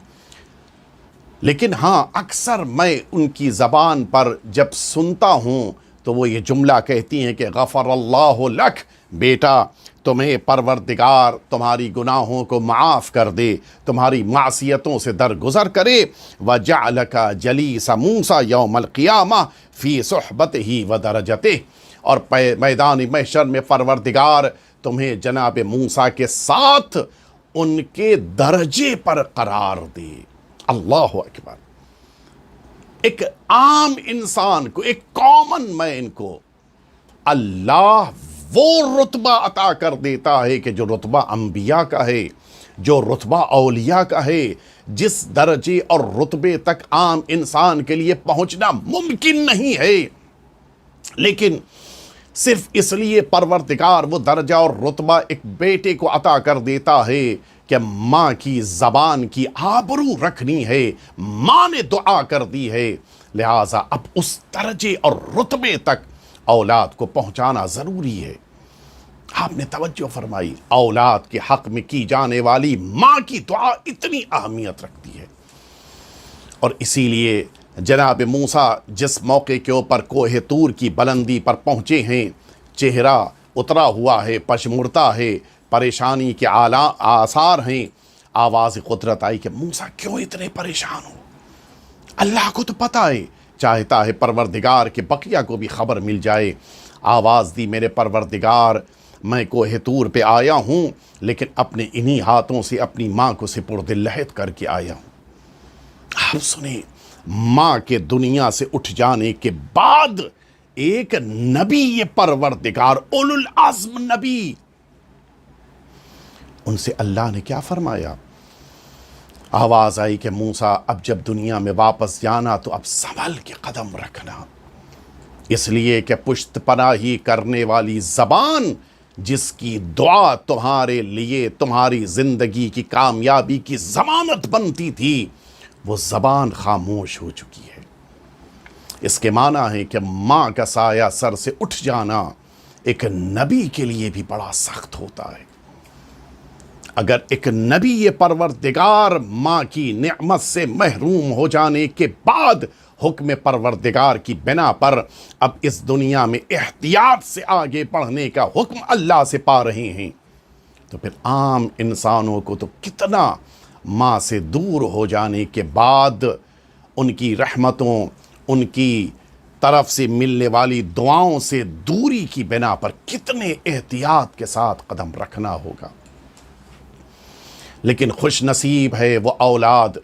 لیکن ہاں اکثر میں ان کی زبان پر جب سنتا ہوں تو وہ یہ جملہ کہتی ہیں کہ غفر اللہ لک، بیٹا تمہیں پروردگار تمہاری گناہوں کو معاف کر دے، تمہاری معصیتوں سے درگزر کرے، وَجَعْلَكَ جَلِيسَ مُوسَى يَوْمَ الْقِيَامَةِ فِي صُحْبَتِهِ وَدَرَجَتِهِ، اور میدان محشر میں پروردگار تمہیں جناب موسیٰ کے ساتھ ان کے درجے پر قرار دے۔ اللہ اکبر! ایک عام انسان کو، ایک کامن مین کو اللہ وہ رتبہ عطا کر دیتا ہے کہ جو رتبہ انبیاء کا ہے، جو رتبہ اولیاء کا ہے، جس درجے اور رتبے تک عام انسان کے لیے پہنچنا ممکن نہیں ہے، لیکن صرف اس لیے پروردگار وہ درجہ اور رتبہ ایک بیٹے کو عطا کر دیتا ہے کہ ماں کی زبان کی آبرو رکھنی ہے، ماں نے دعا کر دی ہے، لہٰذا اب اس درجے اور رتبے تک اولاد کو پہنچانا ضروری ہے۔ آپ نے توجہ فرمائی، اولاد کے حق میں کی جانے والی ماں کی دعا اتنی اہمیت رکھتی ہے۔ اور اسی لیے جناب موسیٰ جس موقع کے اوپر کوہ طور کی بلندی پر پہنچے ہیں، چہرہ اترا ہوا ہے، پشمردہ ہے، پریشانی کے آثار ہیں، آواز قدرت آئی کہ موسیٰ کیوں اتنے پریشان ہو؟ اللہ کو تو پتہ ہے، چاہتا ہے پروردگار کہ بقیہ کو بھی خبر مل جائے۔ آواز دی، میرے پروردگار میں کوہ طور پہ آیا ہوں، لیکن اپنے انہی ہاتھوں سے اپنی ماں کو سپرد لحد کر کے آیا ہوں۔ آپ سنیں، ماں کے دنیا سے اٹھ جانے کے بعد ایک نبی، یہ پروردگار اولو العزم نبی، ان سے اللہ نے کیا فرمایا؟ آواز آئی کہ موسیٰ اب جب دنیا میں واپس جانا تو اب سنبھل کے قدم رکھنا، اس لیے کہ پشت پناہی کرنے والی زبان جس کی دعا تمہارے لیے تمہاری زندگی کی کامیابی کی ضمانت بنتی تھی، وہ زبان خاموش ہو چکی ہے۔ اس کے معنی ہے کہ ماں کا سایہ سر سے اٹھ جانا ایک نبی کے لیے بھی بڑا سخت ہوتا ہے۔ اگر ایک نبی یہ پروردگار ماں کی نعمت سے محروم ہو جانے کے بعد حکم پروردگار کی بنا پر اب اس دنیا میں احتیاط سے آگے بڑھنے کا حکم اللہ سے پا رہے ہیں، تو پھر عام انسانوں کو تو کتنا ماں سے دور ہو جانے کے بعد ان کی رحمتوں، ان کی طرف سے ملنے والی دعاؤں سے دوری کی بنا پر کتنے احتیاط کے ساتھ قدم رکھنا ہوگا۔ لیکن خوش نصیب ہے وہ اولاد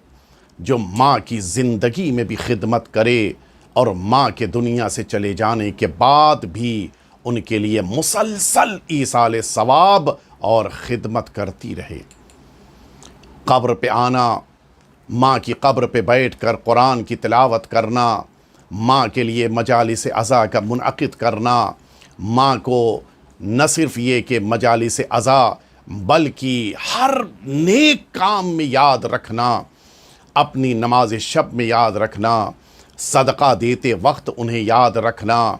جو ماں کی زندگی میں بھی خدمت کرے اور ماں کے دنیا سے چلے جانے کے بعد بھی ان کے لیے مسلسل ایصال ثواب اور خدمت کرتی رہے۔ قبر پہ آنا، ماں کی قبر پہ بیٹھ کر قرآن کی تلاوت کرنا، ماں کے لیے مجالس عزا کا منعقد کرنا، ماں کو نہ صرف یہ کہ مجالس عزا بلکہ ہر نیک کام میں یاد رکھنا، اپنی نماز شب میں یاد رکھنا، صدقہ دیتے وقت انہیں یاد رکھنا،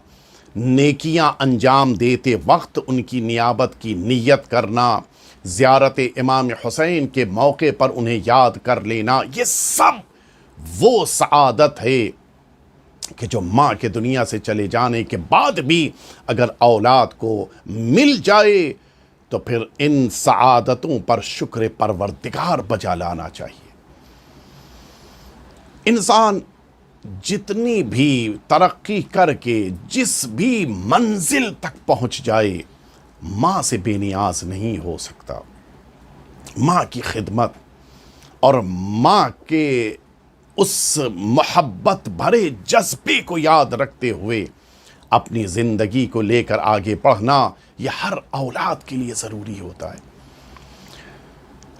نیکیاں انجام دیتے وقت ان کی نیابت کی نیت کرنا، زیارت امام حسین کے موقع پر انہیں یاد کر لینا، یہ سب وہ سعادت ہے کہ جو ماں کے دنیا سے چلے جانے کے بعد بھی اگر اولاد کو مل جائے تو پھر ان سعادتوں پر شکر پروردگار بجا لانا چاہیے۔ انسان جتنی بھی ترقی کر کے جس بھی منزل تک پہنچ جائے، ماں سے بے نیاز نہیں ہو سکتا۔ ماں کی خدمت اور ماں کے اس محبت بھرے جذبے کو یاد رکھتے ہوئے اپنی زندگی کو لے کر آگے بڑھنا یہ ہر اولاد کے لیے ضروری ہوتا ہے۔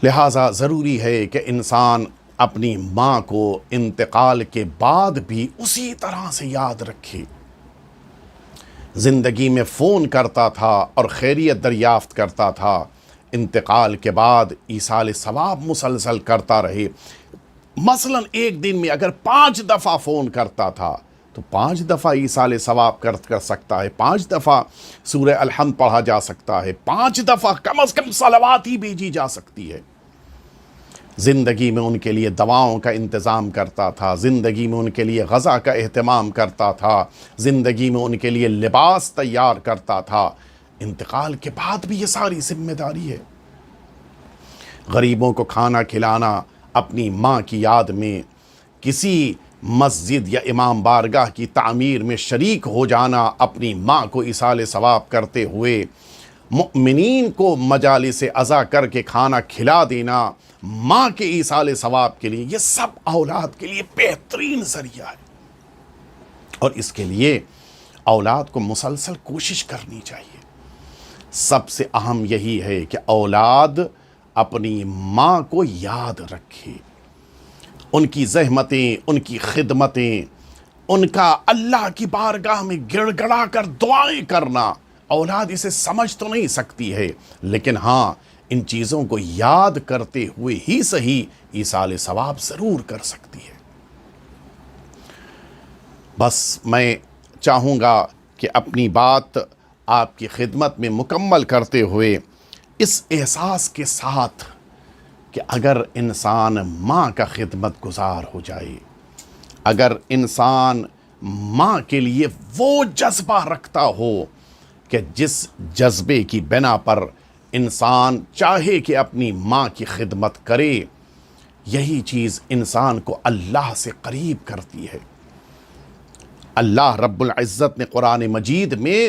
لہٰذا ضروری ہے کہ انسان اپنی ماں کو انتقال کے بعد بھی اسی طرح سے یاد رکھے۔ زندگی میں فون کرتا تھا اور خیریت دریافت کرتا تھا، انتقال کے بعد ایصال ثواب مسلسل کرتا رہے۔ مثلا ایک دن میں اگر 5 دفعہ فون کرتا تھا تو 5 دفعہ ایصال ثواب کر سکتا ہے، 5 دفعہ سورہ الحمد پڑھا جا سکتا ہے، 5 دفعہ کم از کم صلوات ہی بھیجی جا سکتی ہے۔ زندگی میں ان کے لیے دواؤں کا انتظام کرتا تھا، زندگی میں ان کے لیے غذا کا اہتمام کرتا تھا، زندگی میں ان کے لیے لباس تیار کرتا تھا۔ انتقال کے بعد بھی یہ ساری ذمہ داری ہے۔ غریبوں کو کھانا کھلانا، اپنی ماں کی یاد میں کسی مسجد یا امام بارگاہ کی تعمیر میں شریک ہو جانا، اپنی ماں کو ایصال ثواب کرتے ہوئے مؤمنین کو مجالس عزا کر کے کھانا کھلا دینا ماں کے ایصال ثواب کے لیے، یہ سب اولاد کے لیے بہترین ذریعہ ہے۔ اور اس کے لیے اولاد کو مسلسل کوشش کرنی چاہیے۔ سب سے اہم یہی ہے کہ اولاد اپنی ماں کو یاد رکھے، ان کی زحمتیں، ان کی خدمتیں، ان کا اللہ کی بارگاہ میں گڑ گڑا کر دعائیں کرنا۔ اولاد اسے سمجھ تو نہیں سکتی ہے، لیکن ہاں ان چیزوں کو یاد کرتے ہوئے ہی صحیح ایصال ثواب ضرور کر سکتی ہے۔ بس میں چاہوں گا کہ اپنی بات آپ کی خدمت میں مکمل کرتے ہوئے اس احساس کے ساتھ کہ اگر انسان ماں کا خدمت گزار ہو جائے، اگر انسان ماں کے لیے وہ جذبہ رکھتا ہو کہ جس جذبے کی بنا پر انسان چاہے کہ اپنی ماں کی خدمت کرے، یہی چیز انسان کو اللہ سے قریب کرتی ہے۔ اللہ رب العزت نے قرآن مجید میں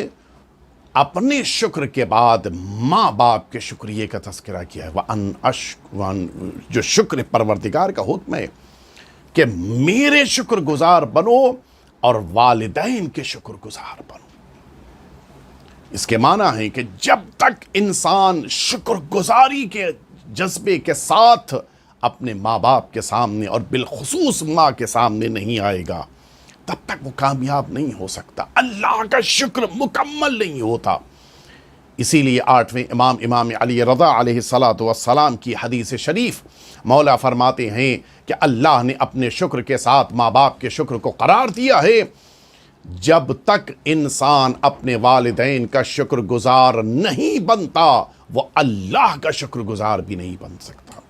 اپنے شکر کے بعد ماں باپ کے شکریہ کا تذکرہ کیا ہے۔ جو شکر پروردگار کا حکم ہے کہ میرے شکر گزار بنو اور والدین کے شکر گزار بنو۔ اس کے معنی ہے کہ جب تک انسان شکر گزاری کے جذبے کے ساتھ اپنے ماں باپ کے سامنے اور بالخصوص ماں کے سامنے نہیں آئے گا، تب تک وہ کامیاب نہیں ہو سکتا، اللہ کا شکر مکمل نہیں ہوتا۔ اسی لیے 8ویں امام علی رضا علیہ السلام کی حدیث شریف مولا فرماتے ہیں کہ اللہ نے اپنے شکر کے ساتھ ماں باپ کے شکر کو قرار دیا ہے۔ جب تک انسان اپنے والدین کا شکر گزار نہیں بنتا، وہ اللہ کا شکر گزار بھی نہیں بن سکتا۔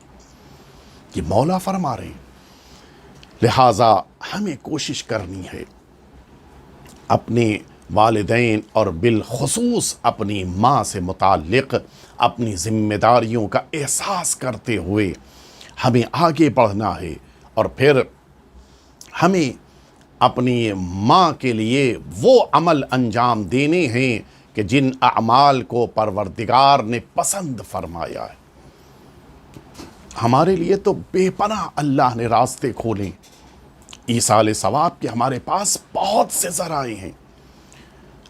یہ مولا فرما رہے ہیں۔ لہٰذا ہمیں کوشش کرنی ہے اپنے والدین اور بالخصوص اپنی ماں سے متعلق اپنی ذمہ داریوں کا احساس کرتے ہوئے ہمیں آگے بڑھنا ہے، اور پھر ہمیں اپنی ماں کے لیے وہ عمل انجام دینے ہیں کہ جن اعمال کو پروردگار نے پسند فرمایا ہے۔ ہمارے لیے تو بے پناہ اللہ نے راستے کھولے، ایصال ثواب کے ہمارے پاس بہت سے ذرائع ہیں۔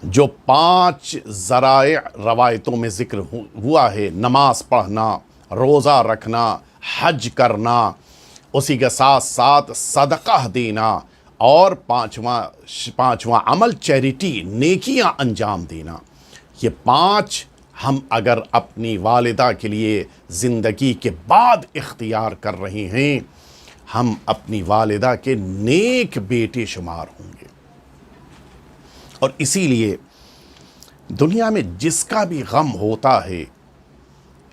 جو 5 ذرائع روایتوں میں ذکر ہوا ہے، نماز پڑھنا، روزہ رکھنا، حج کرنا، اسی کے ساتھ ساتھ صدقہ دینا، اور پانچواں عمل چیریٹی، نیکیاں انجام دینا۔ یہ 5 ہم اگر اپنی والدہ کے لیے زندگی کے بعد اختیار کر رہے ہیں، ہم اپنی والدہ کے نیک بیٹے شمار ہوں گے۔ اور اسی لیے دنیا میں جس کا بھی غم ہوتا ہے،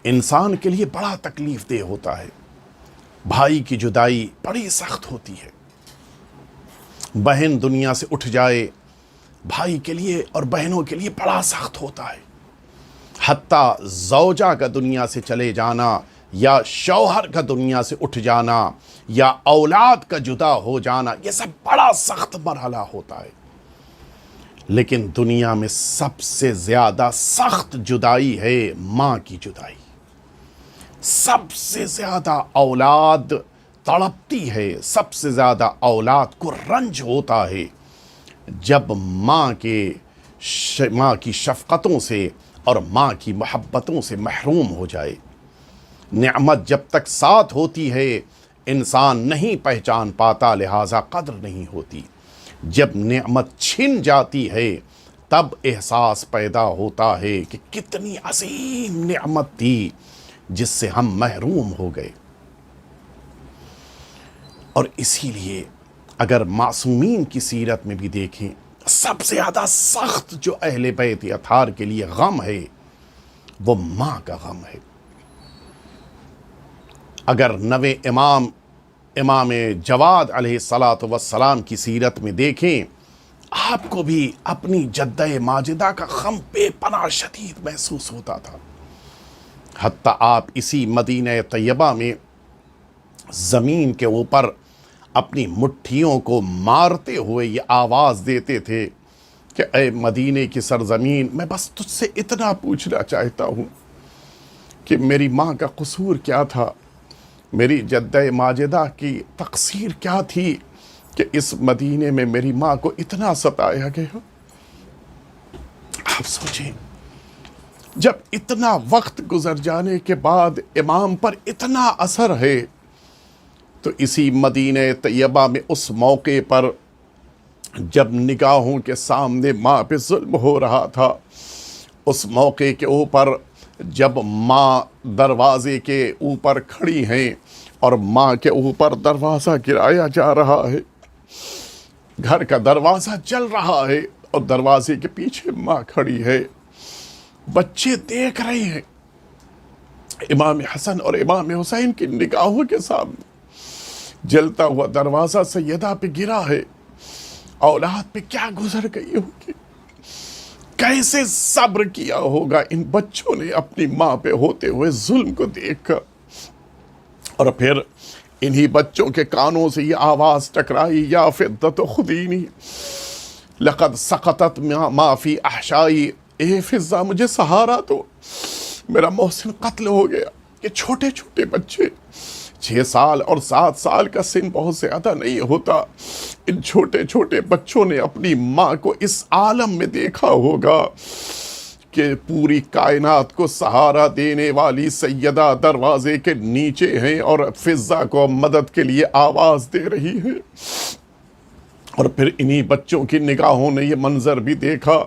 انسان کے لیے بڑا تکلیف دہ ہوتا ہے۔ بھائی کی جدائی بڑی سخت ہوتی ہے، بہن دنیا سے اٹھ جائے بھائی کے لیے اور بہنوں کے لیے بڑا سخت ہوتا ہے۔ حتیٰ زوجہ کا دنیا سے چلے جانا، یا شوہر کا دنیا سے اٹھ جانا، یا اولاد کا جدا ہو جانا، یہ سب بڑا سخت مرحلہ ہوتا ہے۔ لیکن دنیا میں سب سے زیادہ سخت جدائی ہے ماں کی جدائی۔ سب سے زیادہ اولاد تڑپتی ہے، سب سے زیادہ اولاد کو رنج ہوتا ہے جب ماں کی شفقتوں سے اور ماں کی محبتوں سے محروم ہو جائے۔ نعمت جب تک ساتھ ہوتی ہے انسان نہیں پہچان پاتا، لہٰذا قدر نہیں ہوتی۔ جب نعمت چھن جاتی ہے تب احساس پیدا ہوتا ہے کہ کتنی عظیم نعمت تھی جس سے ہم محروم ہو گئے۔ اور اسی لیے اگر معصومین کی سیرت میں بھی دیکھیں، سب سے زیادہ سخت جو اہل بیت اطہار کے لیے غم ہے وہ ماں کا غم ہے۔ اگر نوے امام جواد علیہ السلام کی سیرت میں دیکھیں، آپ کو بھی اپنی جدہ ماجدہ کا غم بے پناہ شدید محسوس ہوتا تھا۔ حتیٰ آپ اسی مدینہ طیبہ میں زمین کے اوپر اپنی مٹھیوں کو مارتے ہوئے یہ آواز دیتے تھے کہ اے مدینے کی سرزمین، میں بس تجھ سے اتنا پوچھنا چاہتا ہوں کہ میری ماں کا قصور کیا تھا، میری جدہ ماجدہ کی تقصیر کیا تھی کہ اس مدینے میں میری ماں کو اتنا ستایا گیا۔ آپ سوچیں، جب اتنا وقت گزر جانے کے بعد امام پر اتنا اثر ہے، تو اسی مدینہ طیبہ میں اس موقع پر جب نگاہوں کے سامنے ماں پہ ظلم ہو رہا تھا، اس موقع کے اوپر جب ماں دروازے کے اوپر کھڑی ہیں اور ماں کے اوپر دروازہ گرایا جا رہا ہے، گھر کا دروازہ جل رہا ہے اور دروازے کے پیچھے ماں کھڑی ہے، بچے دیکھ رہے ہیں، امام حسن اور امام حسین کی نگاہوں کے سامنے جلتا ہوا دروازہ سیدہ پہ گرا ہے۔ اولاد پہ کیا گزر گئی ہوگی، کیسے صبر کیا ہوگا ان بچوں نے اپنی ماں پہ ہوتے ہوئے ظلم کو دیکھ کر۔ اور پھر انہی بچوں کے کانوں سے یہ آواز ٹکرائی، یا فضت خدینی لقد سقطت ما فی احشائی، اے فضہ مجھے سہارا دو، میرا محسن قتل ہو گیا۔ کہ چھوٹے چھوٹے بچے، 6 سال اور 7 سال کا سن بہت زیادہ نہیں ہوتا، ان چھوٹے چھوٹے بچوں نے اپنی ماں کو اس عالم میں دیکھا ہوگا کہ پوری کائنات کو سہارا دینے والی سیدہ دروازے کے نیچے ہیں اور فضہ کو مدد کے لیے آواز دے رہی ہے۔ اور پھر انہی بچوں کی نگاہوں نے یہ منظر بھی دیکھا،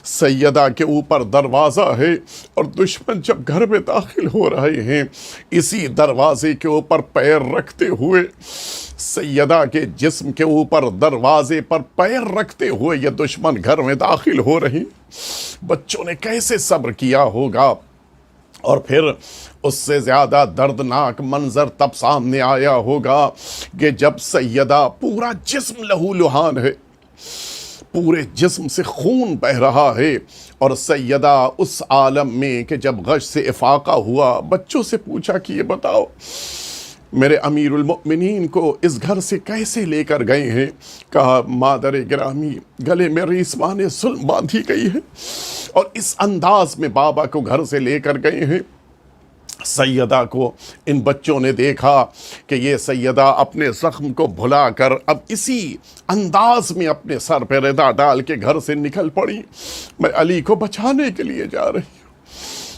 سیدہ کے اوپر دروازہ ہے اور دشمن جب گھر میں داخل ہو رہے ہیں، اسی دروازے کے اوپر پیر رکھتے ہوئے، سیدہ کے جسم کے اوپر دروازے پر پیر رکھتے ہوئے یہ دشمن گھر میں داخل ہو رہے ہیں، بچوں نے کیسے صبر کیا ہوگا۔ اور پھر اس سے زیادہ دردناک منظر تب سامنے آیا ہوگا کہ جب سیدہ پورا جسم لہو لہان ہے، پورے جسم سے خون بہ رہا ہے، اور سیدہ اس عالم میں کہ جب غش سے افاقہ ہوا بچوں سے پوچھا کہ یہ بتاؤ میرے امیر المؤمنین کو اس گھر سے کیسے لے کر گئے ہیں؟ کہا مادر گرامی گلے میں ریسمان ظلم باندھی گئی ہے اور اس انداز میں بابا کو گھر سے لے کر گئے ہیں۔ سیدہ کو ان بچوں نے دیکھا کہ یہ سیدہ اپنے زخم کو بھلا کر اب اسی انداز میں اپنے سر پہ ردا ڈال کے گھر سے نکل پڑی۔ میں علی کو بچانے کے لیے جا رہی ہوں،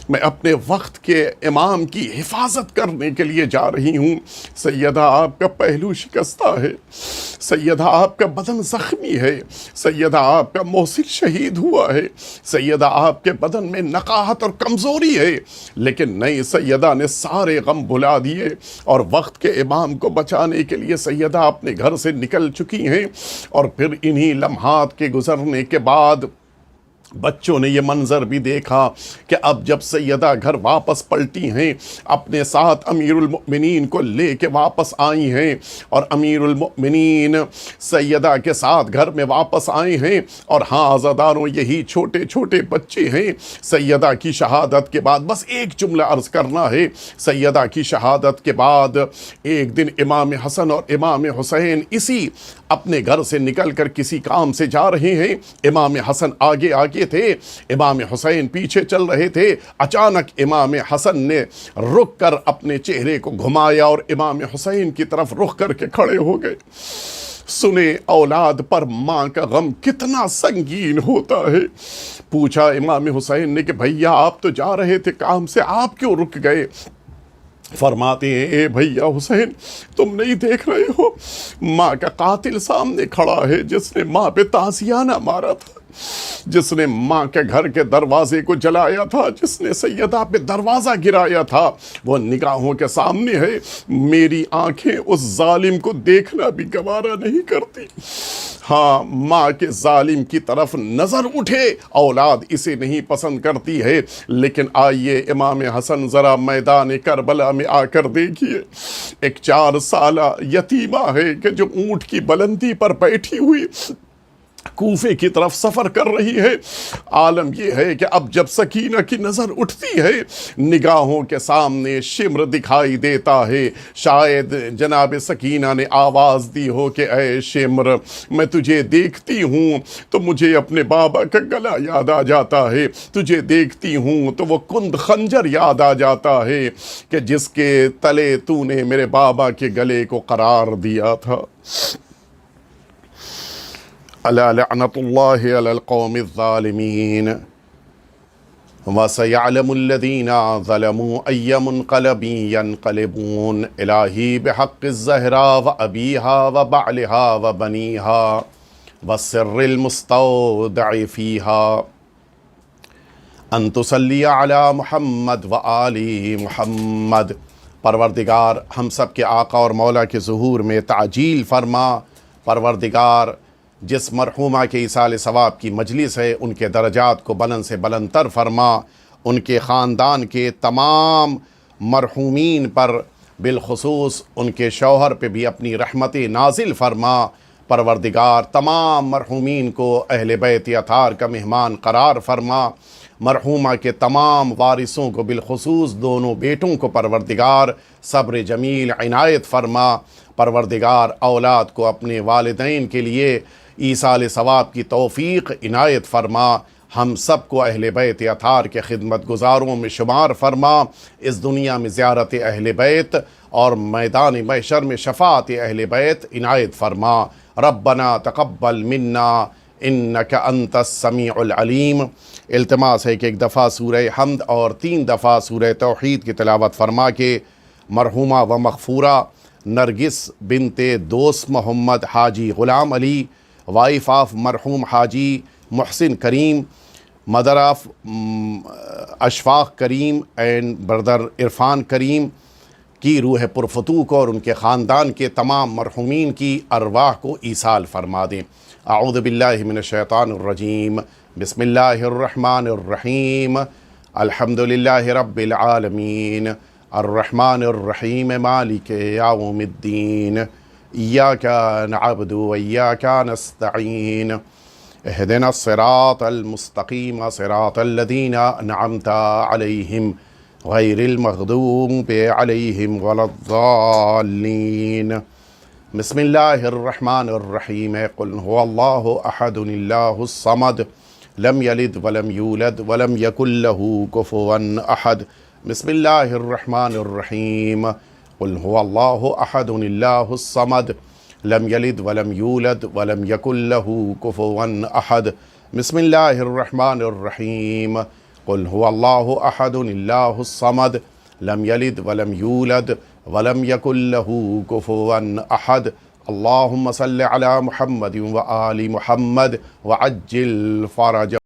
میں اپنے وقت کے امام کی حفاظت کرنے کے لیے جا رہی ہوں۔ سیدہ آپ کا پہلو شکستہ ہے، سیدہ آپ کا بدن زخمی ہے، سیدہ آپ کا محسن شہید ہوا ہے، سیدہ آپ کے بدن میں نقاہت اور کمزوری ہے، لیکن نئی سیدہ نے سارے غم بھلا دیے اور وقت کے امام کو بچانے کے لیے سیدہ اپنے گھر سے نکل چکی ہیں۔ اور پھر انہی لمحات کے گزرنے کے بعد بچوں نے یہ منظر بھی دیکھا کہ اب جب سیدہ گھر واپس پلٹی ہیں، اپنے ساتھ امیر المؤمنین کو لے کے واپس آئی ہیں، اور امیر المؤمنین سیدہ کے ساتھ گھر میں واپس آئے ہیں، اور ہاں عزاداروں یہی چھوٹے چھوٹے بچے ہیں۔ سیدہ کی شہادت کے بعد بس ایک جملہ عرض کرنا ہے، سیدہ کی شہادت کے بعد ایک دن امام حسن اور امام حسین اسی اپنے گھر سے نکل کر کسی کام سے جا رہے ہیں، امام حسن آگے آگے تھے، امام حسین پیچھے چل رہے تھے۔ اچانک امام حسن نے رک کر اپنے چہرے کو گھمایا اور امام حسین کی طرف رخ کر کے کھڑے ہو گئے۔ سنے اولاد پر ماں کا غم کتنا سنگین ہوتا ہے۔ پوچھا امام حسین نے کہ بھیا آپ تو جا رہے تھے کام سے، آپ کیوں رک گئے؟ فرماتے ہیں اے بھیا حسین تم نہیں دیکھ رہے ہو، ماں کا قاتل سامنے کھڑا ہے، جس نے ماں پہ تازیانہ مارا تھا، جس نے ماں کے گھر کے دروازے کو جلایا تھا، جس نے سیدہ پہ دروازہ گرایا تھا، وہ نگاہوں کے سامنے ہے۔ میری آنکھیں اس ظالم کو دیکھنا بھی گوارا نہیں کرتی۔ ہاں ماں کے ظالم کی طرف نظر اٹھے اولاد اسے نہیں پسند کرتی ہے، لیکن آئیے امام حسن ذرا میدان کربلا میں آ کر دیکھیے، ایک 4 سالہ یتیمہ ہے کہ جو اونٹ کی بلندی پر بیٹھی ہوئی کوفے کی طرف سفر کر رہی ہے۔ عالم یہ ہے کہ اب جب سکینہ کی نظر اٹھتی ہے، نگاہوں کے سامنے شمر دکھائی دیتا ہے۔ شاید جناب سکینہ نے آواز دی ہو کہ اے شمر میں تجھے دیکھتی ہوں تو مجھے اپنے بابا کا گلا یاد آ جاتا ہے، تجھے دیکھتی ہوں تو وہ کند خنجر یاد آ جاتا ہے کہ جس کے تلے تو نے میرے بابا کے گلے کو قرار دیا تھا۔ الا لعنت اللہ علی القوم الظالمین وسیعلم الذین ظلموا ای منقلب ینقلبون الہی بحق الزہراء وابیہا وبعلہا وبنیہا والسر المستودع فیہا ان تصلی علی محمد وآل محمد۔ پروردگار ہم سب کے آقا اور مولا کے ظہور میں تعجیل فرما۔ پروردگار جس مرحومہ کے ایصال ثواب کی مجلس ہے ان کے درجات کو بلند سے بلند تر فرما، ان کے خاندان کے تمام مرحومین پر بالخصوص ان کے شوہر پہ بھی اپنی رحمت نازل فرما۔ پروردگار تمام مرحومین کو اہل بیت اطہار کا مہمان قرار فرما۔ مرحومہ کے تمام وارثوں کو بالخصوص دونوں بیٹوں کو پروردگار صبر جمیل عنایت فرما۔ پروردگار اولاد کو اپنے والدین کے لیے ایصال ثواب کی توفیق عنایت فرما۔ ہم سب کو اہل بیت اطہار کے خدمت گزاروں میں شمار فرما۔ اس دنیا میں زیارت اہل بیت اور میدان محشر میں شفاعت اہل بیت عنایت فرما۔ ربنا تقبل منا انک انت السمیع العلیم۔ التماس ہے کہ ایک دفعہ سورہ حمد اور 3 دفعہ سورہ توحید کی تلاوت فرما کے مرحومہ و مغفورہ نرگس بنت دوست محمد حاجی غلام علی، وائف آف مرحوم Haji Mohsin Karim, mother of Ashfaq Karim and brother Irfan Karim کی روح پرفتوح کو اور ان کے خاندان کے تمام مرحومین کی ارواح کو ایصال فرما دیں۔ اعوذ باللہ من الشیطان الرجیم، بسم اللہ الرحمن الرحیم، الحمدللہ رب العالمین، الرحمن الرحیم، مالک یوم الدین، ایاک نعبد و ایاک نستعین، اهدنا الصراط المستقيم صراط الذين أنعمت عليهم غير المغضوب عليهم ولا الضالين. بسم الله الرحمن الرحيم. قل هو الله أحد الله الصمد لم يلد ولم يولد ولم يكن له كفوا أحد. بسم الله الرحمن الرحيم. قل هو الله أحد الله الصمد لم يلد ولم يولد ولم يكن له كفوا أحد. بسم الله الرحمن الرحيم. قل هو الله أحد الله الصمد لم يلد ولم يولد ولم يكن له كفوا أحد. اللهم صل على محمد وآل محمد وعجل فرجه.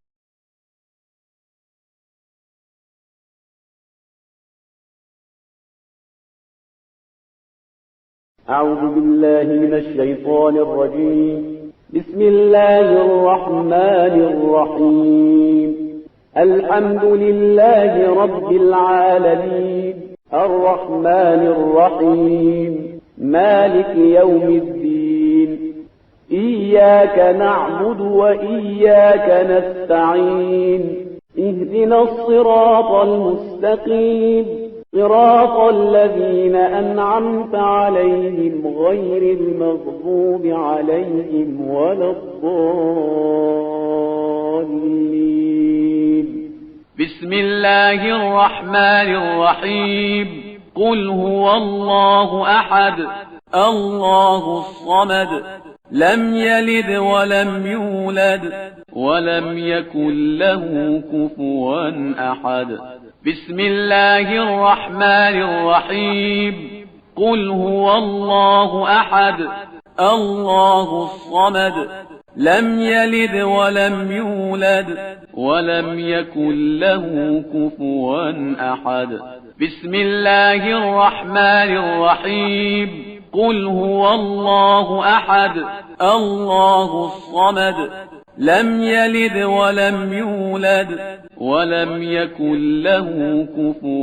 أعوذ بالله من الشيطان الرجيم. بسم الله الرحمن الرحيم. الحمد لله رب العالمين الرحمن الرحيم مالك يوم الدين. إياك نعبد وإياك نستعين. اهدنا الصراط المستقيم صراط الذين أنعمت عليهم غير المغضوب عليهم ولا الضالين. بسم الله الرحمن الرحيم. قل هو الله أحد الله الصمد لم يلد ولم يولد ولم يكن له كفوا أحد. بسم الله الرحمن الرحيم. قل هو الله أحد الله الصمد لم يلد ولم يولد ولم يكن له كفوا أحد. بسم الله الرحمن الرحيم. قل هو الله أحد الله الصمد لم يلد ولم يولد ولم يكن له كفوا